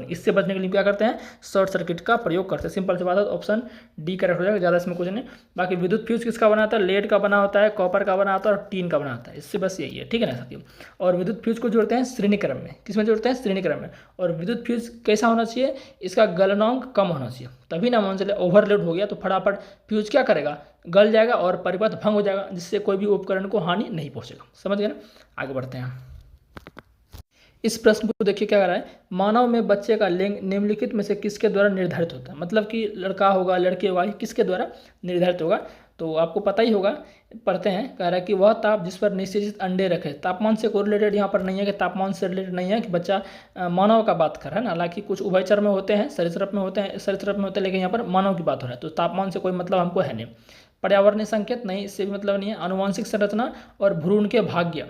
Speaker 1: इससे बचने के लिए क्या करते हैं, शॉर्ट सर्किट का प्रयोग करते हैं। सिंपल सी बात है, ऑप्शन डी करेक्ट हो जाएगा, ज़्यादा इसमें कुछ नहीं। बाकी विद्युत फ्यूज किसका बना होता है, लेड का बना होता है, कॉपर का बना होता है और टीन का बना होता है। इससे बस यही है, ठीक है ना साथियों। और विद्युत फ्यूज को जोड़ते हैं श्रेणी क्रम में, किसमें जोड़ते हैं, श्रेणी क्रम में। और विद्युत फ्यूज कैसा होना चाहिए, इसका गलनांक कम होना चाहिए, तभी ना मान चले ओवरलोड हो गया तो फटाफट फ्यूज क्या करेगा, गल जाएगा और परिपथ भंग हो जाएगा, जिससे कोई भी उपकरण को हानि नहीं पहुंचेगा। समझ गए ना, आगे बढ़ते हैं। इस प्रश्न को देखिए क्या कर रहा है, मानव में बच्चे का लिंग निम्नलिखित में से किसके द्वारा निर्धारित होता है, मतलब कि लड़का होगा लड़की होगा, किसके द्वारा निर्धारित होगा। तो आपको पता ही होगा, पढ़ते हैं, कह रहा है कि वह ताप जिस पर निश्चित अंडे रखे, तापमान से कोरिलेटेड यहाँ पर नहीं है कि तापमान से रिलेटेड नहीं है कि बच्चा मानव का बात कर रहा है ना, हालांकि कुछ उभयचर में होते हैं, सरीसृप में होते हैं, लेकिन यहाँ पर मानव की बात हो रहा है, तो तापमान से कोई मतलब हमको है नहीं। पर्यावरणीय संकेत नहीं, इससे भी मतलब नहीं है। आनुवंशिक संरचना और भ्रूण के भाग्य,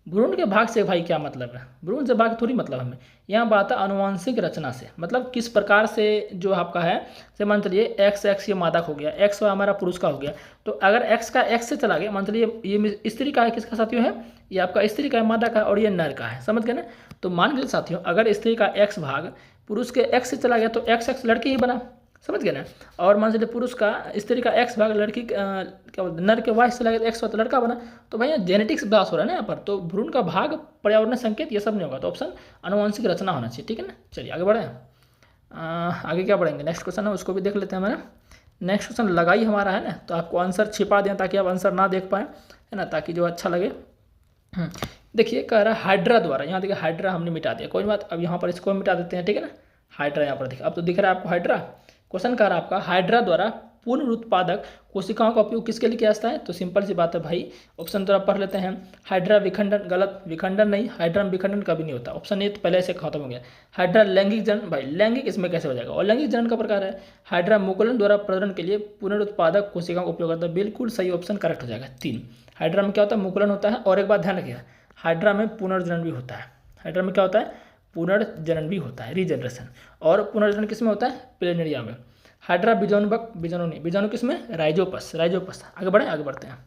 Speaker 1: भ्रूण के भाग से भाई क्या मतलब है, भ्रूण से भाग थोड़ी मतलब हमें, यहाँ बात है आनुवंशिक रचना से, मतलब किस प्रकार से जो आपका है। जैसे मान चलिए एक्स ये मादा हो गया, एक्स हमारा पुरुष का हो गया, तो अगर एक्स का एक्स से चला गया, मान चलिए ये स्त्री का है, किसका साथियों है, ये आपका स्त्री का है, मादा का, और ये नर का है। समझ गए ना। तो मान लीजिए साथियों, अगर स्त्री का एक्स भाग पुरुष के एक्स से चला गया तो एक्स लड़की ही बना। समझ गए ना। और मान लीजिए पुरुष का स्त्री का एक्स भाग लड़की क्या बोलते नर के वाई से लगे तो एक्स तो लड़का बना। तो भैया जेनेटिक्स बहस हो रहा है ना यहाँ पर, तो भ्रूण का भाग, पर्यावरण संकेत, ये सब नहीं होगा, तो ऑप्शन आनुवंशिक रचना होना चाहिए, ठीक है ना। चलिए आगे बढ़े, आगे क्या बढ़ेंगे, नेक्स्ट क्वेश्चन है उसको भी देख लेते हैं हमारा। नेक्स्ट क्वेश्चन लगाई हमारा है ना, तो आपको आंसर छिपा दें ताकि आप आंसर ना देख पाएँ, है ना, ताकि जो अच्छा लगे। देखिए कह रहा है हाइड्रा द्वारा, यहाँ देखिए हाइड्रा हमने मिटा दिया, कोई बात, अब यहाँ पर इसको मिटा देते हैं, ठीक है ना। हाइड्रा यहाँ पर देखिए, अब तो दिख रहा है आपको हाइड्रा। क्वेश्चन कह रहा है आपका, हाइड्रा द्वारा पुनरुत्पादक कोशिकाओं का उपयोग किसके लिए किया जाता है। तो सिंपल सी बात है भाई, ऑप्शन द्वारा पढ़ लेते हैं। हाइड्रा विखंडन, गलत, विखंडन नहीं, हाइड्रा में विखंडन कभी नहीं होता, ऑप्शन ए तो पहले से खत्म हो गया। हाइड्रा लैंगिक जनन, भाई लैंगिक इसमें कैसे हो जाएगा, और लैंगिक जनन का प्रकार है। हाइड्रा मुकुलन द्वारा प्रजनन के लिए पुनरुत्पादक कोशिकाओं का उपयोग करता है, बिल्कुल सही ऑप्शन करेक्ट हो जाएगा 3। हाइड्रा में क्या होता है, मुकुलन होता है, और एक बात ध्यान रखिएगा, हाइड्रा में पुनर्जनन भी होता है। हाइड्रा में क्या होता है, पुनर्जनन भी होता है, रीजनरेशन। और पुनर्जनन किस में होता है, प्लेनेरिया में। हाइड्रा बीजाणुबक, बीजाणु नहीं, बीजाणु किस में, राइजोपस, राइजोपस। आगे बढ़े, आगे बढ़ते हैं।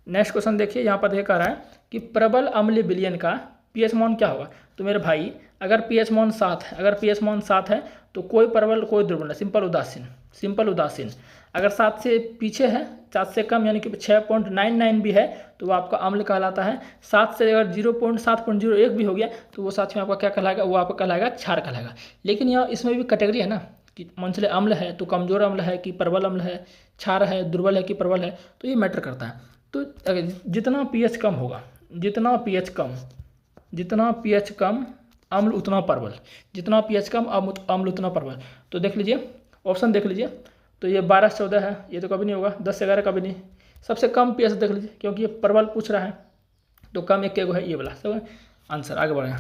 Speaker 1: नेक्स्ट क्वेश्चन देखिए, यहाँ पर देखा रहा है कि प्रबल अम्लीय विलयन का पीएच मान क्या होगा। तो मेरे भाई अगर पीएच मान 7 है, अगर पीएच मान 7 है तो कोई प्रबल कोई दुर्बल है, सिंपल उदासीन, सिंपल उदासीन। अगर 7 से पीछे है, 7 से कम यानी कि 6.99 भी है तो वो आपका अम्ल कहलाता है। 7 से अगर 0.7.01 भी हो गया तो वो साथ में आपका क्या कहलाएगा, वो आपका कहलाएगा क्षार कहलाएगा। लेकिन यहाँ इसमें भी कैटेगरी है ना, कि मंचले अम्ल है तो कमजोर अम्ल है कि प्रबल अम्ल है, क्षार है, दुर्बल है कि प्रबल है, तो ये मैटर करता है। तो जितना पीएच कम होगा, जितना पीएच कम अम्ल उतना प्रबल, जितना पीएच कम अम्ल उतना प्रबल। तो देख लीजिए ऑप्शन देख लीजिए, तो ये 12 से 14 है, ये तो कभी नहीं होगा। 10 से 11 कभी नहीं। सबसे कम पीएच देख लीजिए, क्योंकि ये प्रबल पूछ रहा है, तो कम एक है ये वाला सब आंसर। आगे बढ़े,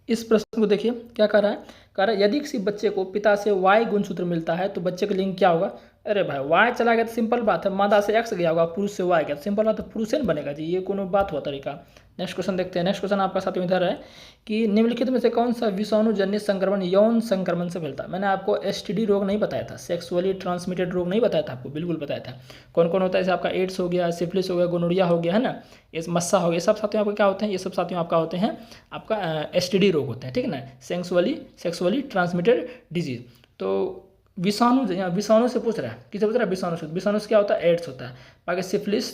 Speaker 1: इस प्रश्न को देखिए क्या कह रहा है, कह रहा है यदि किसी बच्चे को पिता से वाई गुणसूत्र मिलता है तो बच्चे का लिंग क्या होगा। अरे भाई वाई चला गया तो सिंपल बात है, मादा से एक्स गया होगा, पुरुष से वाई गया तो सिंपल बात है पुरुष से नहीं बनेगा जी, ये कोनो बात हुआ तरीका। नेक्स्ट क्वेश्चन देखते हैं। नेक्स्ट क्वेश्चन आपका साथ में इधर है कि निम्नलिखित में से कौन सा विषाणुजन्य संक्रमण यौन संक्रमण से फैलता है। मैंने आपको एसटीडी रोग नहीं बताया था, सेक्सुअली ट्रांसमिटेड रोग नहीं बताया था आपको, बिल्कुल बताया था। कौन कौन होता है, जैसे आपका एड्स हो गया, सिफिलिस हो गया, गोनोरिया हो गया, है ना, ये मस्सा हो गया, सब साथियों आपका क्या होते हैं, ये सब साथियों आपका होते हैं आपका एसटीडी रोग होते हैं, ठीक है ना, सेक्सुअली ट्रांसमिटेड डिजीज। तो विषाणु से पूछ रहा है, किससे पूछ रहा है, विषाणु से क्या होता है, एड्स होता है। बाकी सिफिलिस,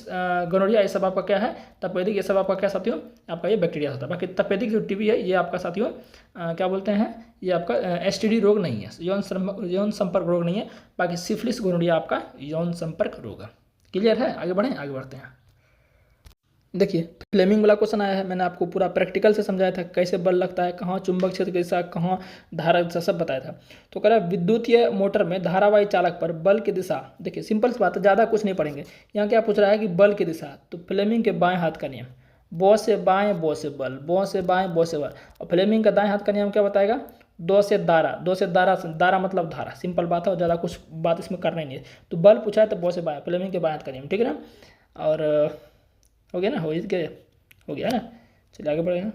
Speaker 1: गोनोरिया, ये सब आपका क्या है, तपेदिक, ये सब आपका क्या साथियों, आपका ये बैक्टीरिया होता है। बाकी तपेदिक जो टीबी है ये आपका साथियों क्या बोलते हैं, ये आपका एसटीडी रोग नहीं है, यौन संपर्क रोग नहीं है। बाकी सिफिलिस, गोनोरिया आपका यौन संपर्क रोग है। क्लियर है, आगे बढ़ें, आगे बढ़ते हैं। देखिए फ्लेमिंग वाला क्वेश्चन आया है, मैंने आपको पूरा प्रैक्टिकल से समझाया था कैसे बल लगता है, कहाँ चुंबक क्षेत्र कैसा, कहाँ धारा सब बताया था। तो कह रहा है विद्युतीय मोटर में धारावाही चालक पर बल की दिशा, देखिए सिंपल सी बात है, ज़्यादा कुछ नहीं पढ़ेंगे। यहाँ क्या पूछ रहा है कि बल की दिशा, तो फ्लेमिंग के बाएं हाथ का नियम, बो से बाएं, बो से बल, बो से बाएं, बो से बल। और फ्लेमिंग का दाएं हाथ का नियम क्या बताएगा, दो से दारा मतलब धारा, सिंपल बात है और ज़्यादा कुछ बात इसमें करना ही नहीं है। तो बल पूछा है तो बो से बाएं, फ्लेमिंग के बाएं हाथ का नियम, ठीक है ना। और हो गया ना, हो गया ना, चलिए आगे बढ़ेंगे।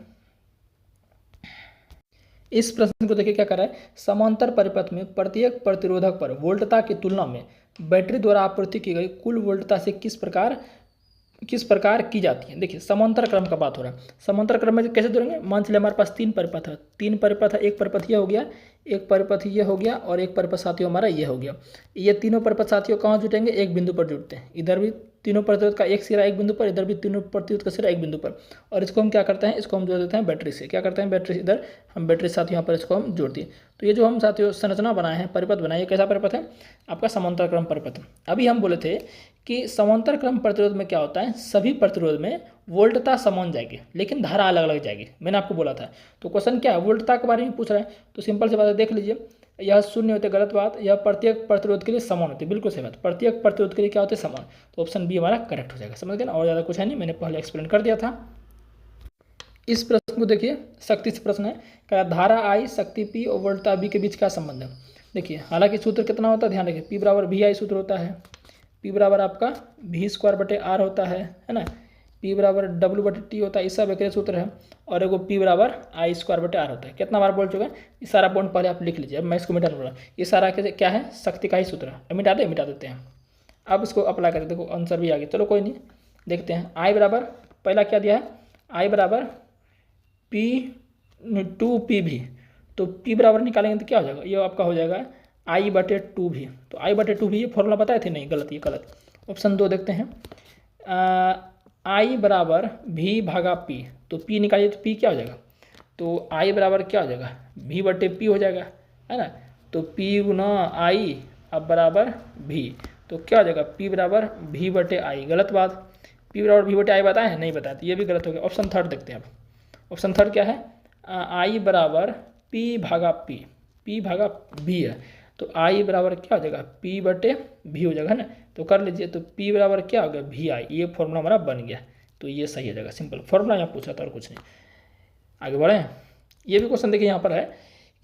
Speaker 1: इस प्रश्न को देखिए क्या कर रहा है, समांतर परिपथ में प्रत्येक प्रतिरोधक पर वोल्टता की तुलना में बैटरी द्वारा आपूर्ति की गई कुल वोल्टता से किस प्रकार की जाती है। देखिए समांतर क्रम का बात हो रहा है, समांतर क्रम में कैसे जोड़ेंगे, मान चलिए हमारे पास तीन परिपथ है, एक परिपथ ये हो गया, एक परिपथ ये हो गया और एक परिपथ साथियों हमारा ये हो गया। ये तीनों परिपथ साथियों कहाँ जुटेंगे, एक बिंदु पर जुटते हैं। इधर भी तीनों प्रतिरोध का एक सिरा एक बिंदु पर, इधर भी तीनों प्रतिरोध का सिरा एक बिंदु पर। और इसको हम क्या करते हैं, इसको हम जोड़ देते हैं बैटरी से। क्या करते हैं, बैटरी इधर हम बैटरी साथ यहाँ पर इसको हम जोड़ दिए। तो ये जो हम साथियों संरचना बनाए हैं, परिपथ बनाए, ये कैसा परिपथ है, आपका समांतर क्रम परिपथ। अभी हम बोले थे कि समांतर क्रम प्रतिरोध में क्या होता है, सभी प्रतिरोध में वोल्टता समान जाएगी लेकिन धारा अलग अलग जाएगी, मैंने आपको बोला था। तो क्वेश्चन क्या है, वोल्टता के बारे में पूछ रहा है। तो सिंपल सी बात है, देख लीजिए, यह शून्य होते गलत बात, यह प्रत्येक प्रतिरोध के लिए समान होती है, बिल्कुल सही बात, प्रत्येक प्रतिरोध के लिए क्या होते हैं, समान। तो ऑप्शन बी हमारा करेक्ट हो जाएगा, समझ गए ना, और ज़्यादा कुछ है नहीं, मैंने पहले एक्सप्लेन कर दिया था। इस प्रश्न को देखिए, शक्ति से प्रश्न है, क्या धारा आई, शक्ति पी और वोल्टता बी के बीच क्या संबंध है। देखिए हालांकि सूत्र कितना होता है, ध्यान रखिए, पी बराबर वी आई सूत्र होता है, पी बराबर आपका वी स्क्वायर बटे आर होता है ना, पी बराबर डब्ल्यू बटे टी होता है, ये सब एक सूत्र है। और एगो पी बराबर आई स्क्वायर बटे आर होता है। कितना बार बोल चुके हैं, ये सारा पॉइंट पहले आप लिख लीजिए, अब मैं इसको मिटा दूँगा। ये सारा क्या है, शक्ति का ही सूत्र है, मिटा देते हैं। अब इसको अप्लाई करते, देखो आंसर भी आ गया, चलो कोई नहीं, देखते हैं। आई बराबर पहला क्या दिया है, आई बराबर P2PV, तो P बराबर निकालेंगे तो क्या हो जाएगा, ये आपका हो जाएगा I/2V। तो I/2V ये फॉर्मूला बताए थे, नहीं गलत, ये गलत। ऑप्शन 2 देखते हैं, I बराबर V भागा P, तो P निकालिए तो P क्या हो जाएगा, तो I बराबर क्या हो जाएगा, V/P हो जाएगा, है ना। तो P गुना I अब बराबर V, तो क्या हो जाएगा, P बराबर V/I, गलत बात। P बराबर V/I बताया है, नहीं बताया, तो ये भी गलत हो गया। ऑप्शन 3 देखते हैं अब, ऑप्शन 3 क्या है, I बराबर P भागा V है, तो I बराबर क्या हो जाएगा, P/V हो जाएगा, है ना। तो कर लीजिए, तो P बराबर क्या हो गया, VI, ये फॉर्मूला हमारा बन गया, तो ये सही हो जाएगा, सिंपल फॉर्मूला यहाँ पूछा था और कुछ नहीं। आगे बढ़ें, ये भी क्वेश्चन देखिए यहाँ पर है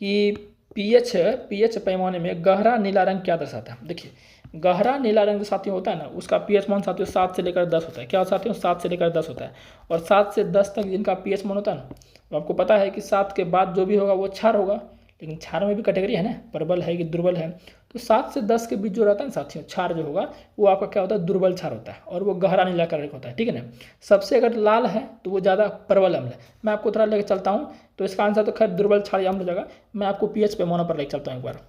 Speaker 1: कि pH पैमाने में गहरा नीला रंग क्या दर्शाता है। देखिए गहरा नीला रंग जो साथियों होता है ना, उसका pH मान साथियों 7 से लेकर 10 होता है। क्या साथियों, 7 से लेकर 10 होता है। और 7 से 10 तक जिनका pH मान होता है ना, तो आपको पता है कि 7 के बाद जो भी होगा वो क्षार होगा, लेकिन क्षार में भी कैटेगरी है ना, प्रबल है कि दुर्बल है। तो 7 से 10 के बीच जो रहता है ना साथियों, क्षार जो होगा वो आपका क्या होता है, दुर्बल क्षार होता है, और वो गहरा नीला कलर का होता है, ठीक है ना। सबसे अगर लाल है तो वो ज़्यादा प्रबल अम्ल है। मैं आपको थोड़ा लेकर चलता हूँ, तो इसका आंसर तो खैर दुर्बल क्षारीय अम्ल हो जाएगा। मैं आपको pH पैमाना पर लेकर चलता हूँ एक बार।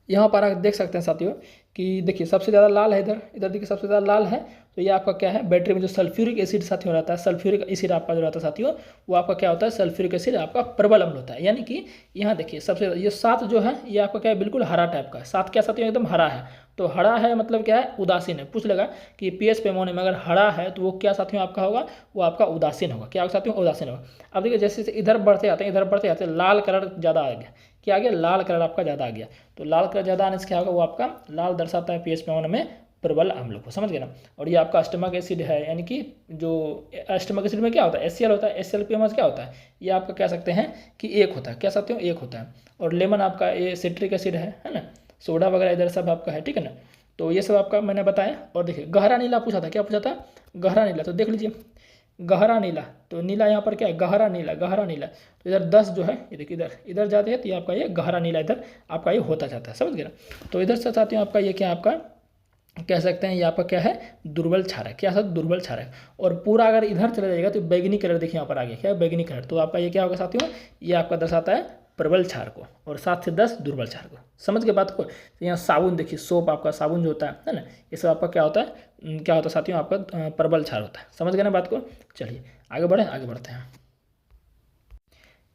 Speaker 1: यहाँ पर आप देख सकते हैं साथियों कि देखिए सबसे ज़्यादा लाल है, इधर देखिए सबसे ज़्यादा लाल है, तो ये आपका क्या है, बैटरी में जो सल्फ्यूरिक एसिड साथियों रहता है, सल्फ्यूरिक एसिड आपका जो रहता है साथियों, वो आपका क्या होता है, सल्फ्यूरिक एसिड आपका प्रबल अम्ल होता है। यानी कि यहाँ देखिए सबसे ये 7 जो है ये आपका क्या है, बिल्कुल हरा टाइप का है। 7 क्या साथियों, एकदम हरा है। तो हरा है मतलब क्या है, उदासीन है। पूछ लेगा कि pH पैमाने में अगर हरा है तो वो क्या साथियों आपका होगा, वो आपका उदासीन होगा। क्या साथियों, उदासीन होगा। अब देखिए जैसे इधर बढ़ते आते हैं, लाल कलर ज़्यादा आ गया, क्या आ गया, लाल कलर आपका ज़्यादा आ गया। तो लाल कलर ज़्यादा आने से क्या होगा, वो आपका लाल दर्शाता है pH पैमाने में प्रबल अम्ल को, समझ गए ना। और ये आपका स्टमक एसिड है, यानी कि जो स्टमक एसिड में क्या होता है, HCl होता है, HCl क्या होता है, ये आपका कह सकते हैं कि एक होता है, कह सकते हो एक होता है। और लेमन आपका ये सिट्रिक एसिड है ना, सोडा वगैरह इधर सब आपका है, ठीक है ना। तो ये सब आपका मैंने बताया। और देखिए गहरा नीला पूछा था, क्या पूछा था, गहरा नीला। तो देख लीजिए गहरा नीला, तो नीला यहाँ पर क्या है, गहरा नीला, गहरा नीला। तो इधर 10 जो है, ये देखिए इधर इधर जाते हैं तो ये आपका ये गहरा नीला इधर आपका ये होता जाता है, समझ गए ना। तो इधर से साथियों आपका ये क्या आपका कह सकते हैं, ये आपका क्या है, दुर्बल क्षारक, क्या सब दुर्बल क्षारक। और पूरा अगर इधर चला जाएगा तो बैगनी कलर देखिए यहाँ पर आ गया, क्या है, बैगनी कलर। तो आपका ये क्या होगा साथियों, ये आपका दर्शाता है प्रबल क्षार को, और 7 से 10 दुर्बल क्षार को, समझ गए बात को। तो यहाँ साबुन देखिए, सोप आपका साबुन जो होता है ना, ये सब आपका क्या होता है, क्या होता है साथियों, आपका प्रबल क्षार होता है, समझ गए ना बात को। चलिए आगे बढ़ते हैं।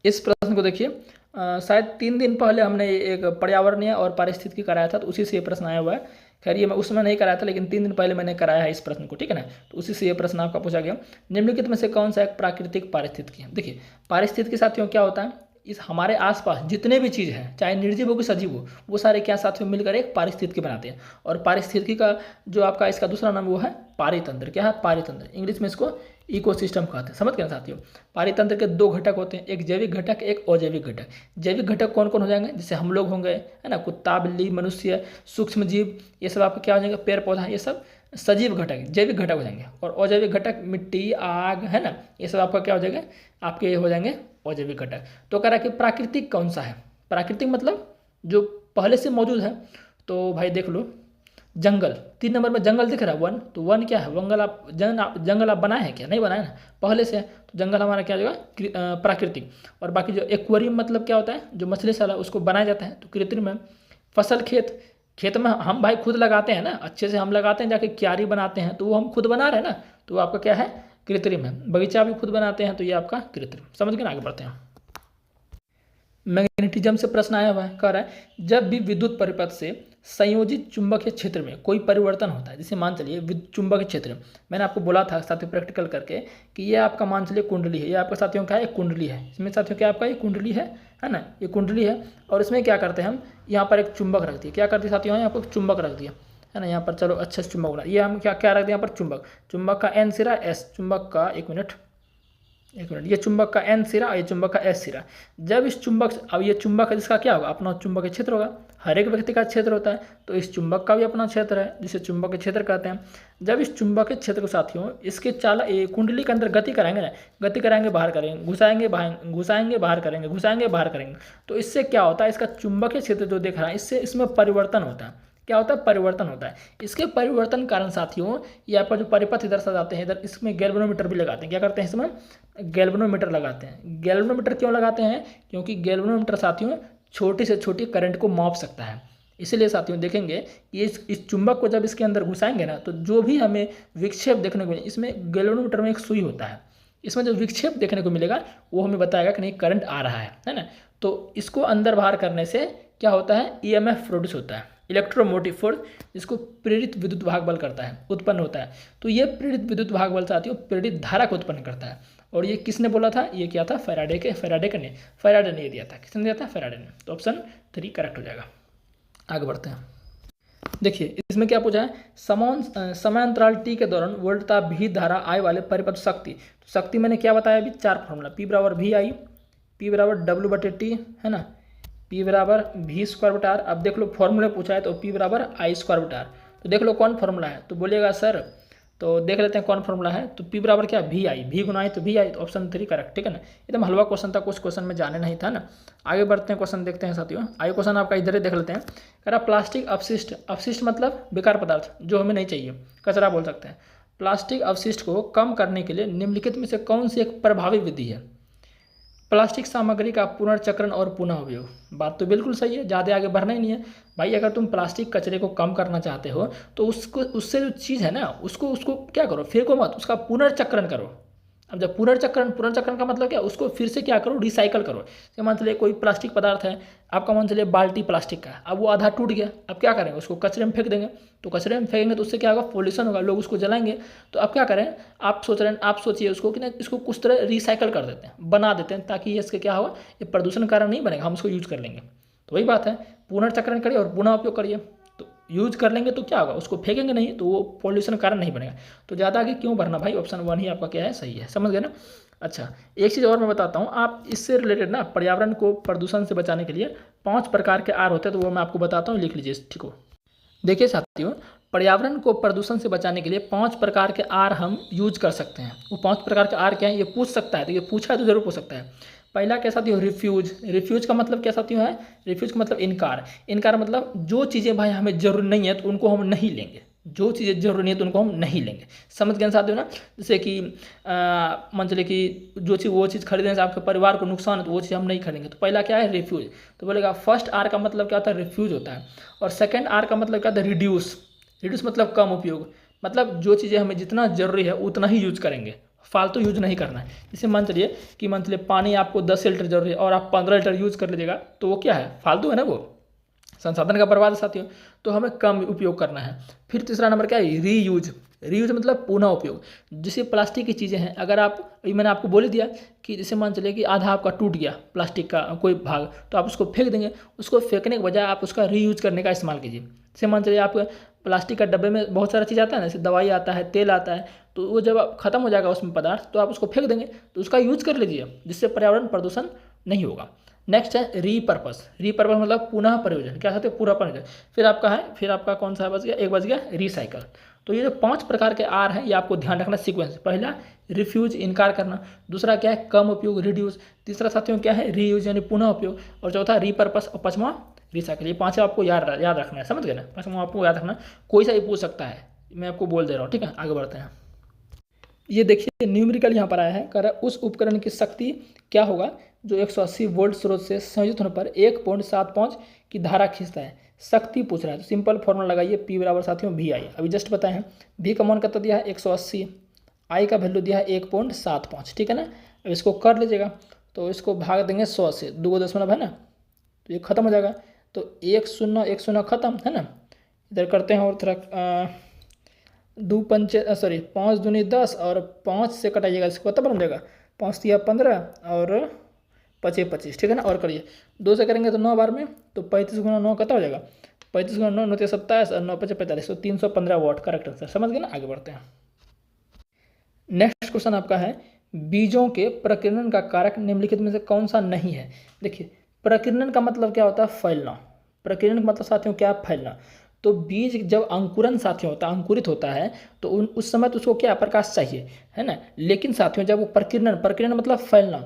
Speaker 1: इस प्रश्न को देखिए, शायद 3 दिन पहले हमने एक पर्यावरणीय और पारिस्थितिकी कराया था, तो उसी से ये प्रश्न आया हुआ है। खैर ये मैं उसमें नहीं कराया था, लेकिन 3 दिन पहले मैंने कराया है इस प्रश्न को, ठीक है ना। तो उसी से ये प्रश्न आपका पूछा गया, निम्नलिखित में से कौन सा एक प्राकृतिक पारिस्थितिकी है। देखिए पारिस्थितिकी साथियों क्या होता है, इस हमारे आसपास जितने भी चीज़ हैं, चाहे निर्जीव हो कि सजीव हो, वो सारे क्या साथियों मिलकर एक पारिस्थितिकी बनाते हैं। और पारिस्थितिकी का जो आपका इसका दूसरा नाम वो है पारितंत्र, क्या है, पारितंत्र। इंग्लिश में इसको इकोसिस्टम कहते हैं, समझ गए ना साथियों। पारितंत्र के 2 घटक होते हैं, एक जैविक घटक, एक अजैविक घटक। जैविक घटक कौन कौन हो जाएंगे, जैसे हम लोग होंगे, है ना, कुत्ता बिल्ली मनुष्य सूक्ष्म जीव, ये सब आपका क्या हो जाएंगे, पेड़ पौधा, ये सब सजीव घटक जैविक घटक हो जाएंगे। और अजैविक घटक मिट्टी आग, है ना, ये सब आपका क्या हो जाएगा, आपके ये हो जाएंगे अजैविक घटक। तो कह रहा है कि प्राकृतिक कौन सा है, प्राकृतिक मतलब जो पहले से मौजूद है। तो भाई देख लो, जंगल 3 नंबर में जंगल दिख रहा है, वन। तो वन क्या है, जंगल आप बनाए हैं क्या, नहीं बनाए ना, पहले से है। तो जंगल हमारा क्या होगा, प्राकृतिक। और बाकी जो एक्वेरियम मतलब क्या होता है, जो मछलीशाला उसको बनाया जाता है, तो कृत्रिम है। फसल खेत में हम भाई खुद लगाते हैं ना, अच्छे से हम लगाते हैं, जाके क्यारी बनाते हैं, तो वो हम खुद बना रहे हैं ना, तो वो आपका क्या है, कृत्रिम है। बगीचा भी खुद बनाते हैं, तो ये आपका कृत्रिम, समझ गए ना। आगे बढ़ते हैं। मैग्नेटिज्म से प्रश्न आया हुआ है, कह रहा है जब भी विद्युत परिपथ से संयोजित चुंबकीय क्षेत्र में कोई परिवर्तन होता है, जैसे मान चलिए चुंबकीय क्षेत्र, मैंने आपको बोला था साथियों प्रैक्टिकल करके कि ये आपका मान चलिए कुंडली है, ये आपका साथियों क्या है, एक कुंडली है। इसमें साथियों क्या आपका ये कुंडली है ना, ये कुंडली है। और इसमें क्या करते हैं हम, यहाँ पर एक चुंबक रख दिए, क्या करते हैं साथियों, यहाँ पर चुंबक रख दिया, है ना, यहाँ पर चलो अच्छे से चुंबक बना, ये हम क्या क्या रख दिया यहाँ पर, चुंबक का N सिरा S, चुंबक का एक मिनट, ये चुंबक का N सिरा और ये चुंबक का S सिरा। जब इस चुंबक, अब ये चुंबक है जिसका क्या होगा, अपना चुंबकीय क्षेत्र होगा, हर एक व्यक्ति का क्षेत्र होता है, तो इस चुंबक का भी अपना क्षेत्र है, जिसे चुंबकीय क्षेत्र कहते हैं। जब इस चुंबकीय क्षेत्र को साथियों इसके ये कुंडली के अंदर गति कराएंगे ना, गति कराएंगे बाहर करेंगे, घुसाएंगे बाहर करेंगे, घुसाएंगे बाहर करेंगे, तो इससे क्या होता है, इसका चुंबकीय क्षेत्र जो देख रहा है, इससे इसमें परिवर्तन होता है, क्या होता है, परिवर्तन होता है। इसके परिवर्तन कारण साथियों ये आपका जो परिपथ इधर से जाते हैं, इधर इसमें गैल्वेनोमीटर भी लगाते हैं, क्या करते हैं, इसमें गैल्वेनोमीटर लगाते हैं। गैल्वेनोमीटर क्यों लगाते हैं, क्योंकि गैल्वेनोमीटर साथियों छोटी से छोटी करंट को माप सकता है। इसलिए साथियों देखेंगे कि इस चुंबक को जब इसके अंदर घुसाएंगे ना, तो जो भी हमें विक्षेप देखने को मिले, इसमें गैल्वेनोमीटर में एक सुई होता है, इसमें जो विक्षेप देखने को मिलेगा वो हमें बताएगा कि नहीं करंट आ रहा है ना। तो इसको अंदर बाहर करने से क्या होता है, EMF प्रोड्यूस होता है, इलेक्ट्रोमोटिव फोर्स, जिसको प्रेरित विद्युत भाग बल करता है, उत्पन्न होता है। तो ये प्रेरित विद्युत भाग बल साथियों प्रेरित धारा को उत्पन्न करता है। और ये किसने बोला था, ये क्या था, फैराडे ने ये दिया था, किसने दिया था, फैराडे ने। तो ऑप्शन 3 करेक्ट हो जाएगा। आगे बढ़ते हैं। देखिए इसमें क्या पूछा है, समांतराल T के दौरान वोल्टता भी धारा I वाले परिपथ शक्ति। तो शक्ति मैंने क्या बताया अभी, 4 फॉर्मूला, P बराबर VI, P बराबर W/T, है ना, P बराबर V²/R। अब देख लो फॉर्मूला पूछा है, तो P बराबर I²/R। तो देख लो कौन फॉर्मूला है, तो बोलिएगा सर, तो देख लेते हैं कौन फॉर्मूला है। तो P बराबर क्या, VI, V गुना I तो VI, तो ऑप्शन 3 करेक्ट, ठीक है ना। एकदम हलवा क्वेश्चन था, कुछ क्वेश्चन में जाने नहीं था ना। आगे बढ़ते हैं, क्वेश्चन देखते हैं साथियों। आगे क्वेश्चन आपका इधर ही देख लेते हैं। कह रहा प्लास्टिक अपशिष्ट, अपशिष्ट मतलब बेकार पदार्थ जो हमें नहीं चाहिए, कचरा बोल सकते हैं। प्लास्टिक अपशिष्ट को कम करने के लिए निम्नलिखित में से कौन सी एक प्रभावी विधि है। प्लास्टिक सामग्री का पुनर्चक्रण और पुनः उपयोग। बात तो बिल्कुल सही है, ज़्यादा आगे बढ़ना ही नहीं है भाई। अगर तुम प्लास्टिक कचरे को कम करना चाहते हो तो उससे जो चीज़ है ना, उसको क्या करो, फेंको मत, उसका पुनर्चक्रण करो। अब जब पुनर्चक्रण का मतलब क्या, उसको फिर से क्या करो, रिसाइकल करो। जैसे मान चलिए कोई प्लास्टिक पदार्थ है आपका, मान चलिए बाल्टी प्लास्टिक का, अब वो आधा टूट गया, अब क्या करेंगे, उसको कचरे में फेंक देंगे। तो कचरे में फेंकेंगे तो उससे क्या होगा, पोल्यूशन होगा, लोग उसको जलाएंगे। तो अब क्या करें, आप सोचिए उसको कि ना, इसको कुछ तरह रिसाइकल कर देते हैं, बना देते हैं, ताकि इसके क्या होगा, ये प्रदूषण कारण नहीं बनेगा, हम उसको यूज कर लेंगे। तो वही बात है, पुनर्चक्रण करिए और पुनः उपयोग करिए। तो यूज कर लेंगे तो क्या होगा, उसको फेंकेंगे नहीं तो वो पॉल्यूशन कारण नहीं बनेगा। तो ज़्यादा आगे क्यों भरना भाई, ऑप्शन 1 ही आपका क्या है, सही है। समझ गए ना। अच्छा, एक चीज़ और मैं बताता हूँ, आप इससे रिलेटेड ना पर्यावरण को प्रदूषण से बचाने के लिए 5 प्रकार के आर होते हैं, तो वो मैं आपको बताता हूँ, लिख लीजिए, ठीक हो। देखिए साथियों, पर्यावरण को प्रदूषण से बचाने के लिए 5 प्रकार के आर हम यूज कर सकते हैं। वो 5 प्रकार के आर क्या है, ये पूछ सकता है, तो ये पूछा है तो जरूर पूछ सकता है। पहला क्या साथियों, रिफ्यूज। रिफ्यूज का मतलब क्या साथियों है, रिफ्यूज का मतलब इनकार। इनकार मतलब जो चीज़ें भाई हमें जरूर नहीं है तो उनको हम नहीं लेंगे, जो चीज़ें जरूरी नहीं है तो उनको हम नहीं लेंगे। समझ गए साथियों ना। जैसे कि मान चलिए कि जो चीज़ वो चीज़ खरीदने से आपके परिवार को नुकसान है तो वो चीज़ हम नहीं खरीदेंगे, तो पहला क्या है, रिफ्यूज। तो बोलेगा फर्स्ट आर का मतलब क्या होता है, रिफ्यूज होता है। और सेकंड आर का मतलब क्या होता है, रिड्यूस। रिड्यूस मतलब कम उपयोग, मतलब जो चीज़ें हमें जितना जरूरी है उतना ही यूज करेंगे, फालतू यूज नहीं करना है। जैसे मान चलिए पानी आपको 10 लीटर जरूरी है और आप 15 लीटर यूज कर लीजिएगा, तो वो क्या है, फालतू है ना, वो संसाधन का बर्बाद है साथियों। तो हमें कम उपयोग करना है। फिर तीसरा नंबर क्या है, रीयूज। रीयूज मतलब पुनः उपयोग। जैसे प्लास्टिक की चीज़ें हैं, अगर आप, अभी मैंने आपको बोल दिया कि जैसे मान चलिए कि आधा आपका टूट गया प्लास्टिक का कोई भाग, तो आप उसको फेंक देंगे, उसको फेंकने के बजाय आप उसका रीयूज करने का इस्तेमाल कीजिए। जैसे मान चलिए आप प्लास्टिक का डब्बे में बहुत सारा चीज़ आता है ना, जैसे दवाई आता है, तेल आता है, तो वो जब खत्म हो जाएगा उसमें पदार्थ, तो आप उसको फेंक देंगे, तो उसका यूज कर लीजिए, जिससे पर्यावरण प्रदूषण नहीं होगा। नेक्स्ट है रीपर्पस। रीपर्पस मतलब पुनः प्रयोजन, क्या कहते हैं, पूरा प्रयोजन। फिर आपका कौन सा बच गया, एक बच गया रिसाइकल। तो ये जो 5 प्रकार के आर हैं, ये आपको ध्यान रखना सीक्वेंस। पहला रिफ्यूज, इनकार करना। दूसरा क्या है, कम उपयोग, रिड्यूस। तीसरा साथियों क्या है, रीयूज यानी पुनः उपयोग। और चौथा रीपर्पस, और पांचवा रिसाइकल। ये 5 आपको याद रखना है, समझ गए ना, पांचवा आपको याद रखना। कोई सा भी पूछ सकता है, मैं आपको बोल दे रहा हूँ, ठीक है। आगे बढ़ते हैं। ये देखिए न्यूमेरिकल यहाँ पर आया है, कह रहा है उस उपकरण की शक्ति क्या होगा जो 180 वोल्ट स्रोत से संयोजित होने पर 1.75 की धारा खींचता है। शक्ति पूछ रहा है, तो सिंपल फॉर्मूला लगाइए, P बराबर साथियों वी आई। अभी जस्ट बताए हैं, V का मान कितना दिया है 180, I का वैल्यू दिया है 1.75, ठीक है ना। अब इसको कर लीजिएगा, तो इसको भाग देंगे 100 से, 2 दशमलव है ना, तो ये खत्म हो जाएगा। तो 1 0 खत्म है ना। इधर करते हैं और थोड़ा 5 दूनी 10 और 5 से कटाइएगा, इसको पता बन जाएगा, 5 तिया 15 और 5 25, ठीक है ना। और करिए 2 से करेंगे तो 9 बार में, तो 35 गुना 9 कितना हो जाएगा, 35 गुना 9 9 27 और 9 5 45, तो 315 वाट करेक्ट आंसर। समझ गए ना। आगे बढ़ते हैं। नेक्स्ट क्वेश्चन आपका है, बीजों के प्रकीर्णन का कारक निम्नलिखित में से कौन सा नहीं है। देखिए, प्रकीर्णन का मतलब क्या होता है, फैलना। प्रकीर्णन का मतलब साथियों क्या है, फैलना। तो बीज जब अंकुरन साथियों होता है, अंकुरित होता है, तो उस समय तो उसको क्या, प्रकाश चाहिए, है ना। लेकिन साथियों जब वो प्रकीर्णन मतलब फैलना,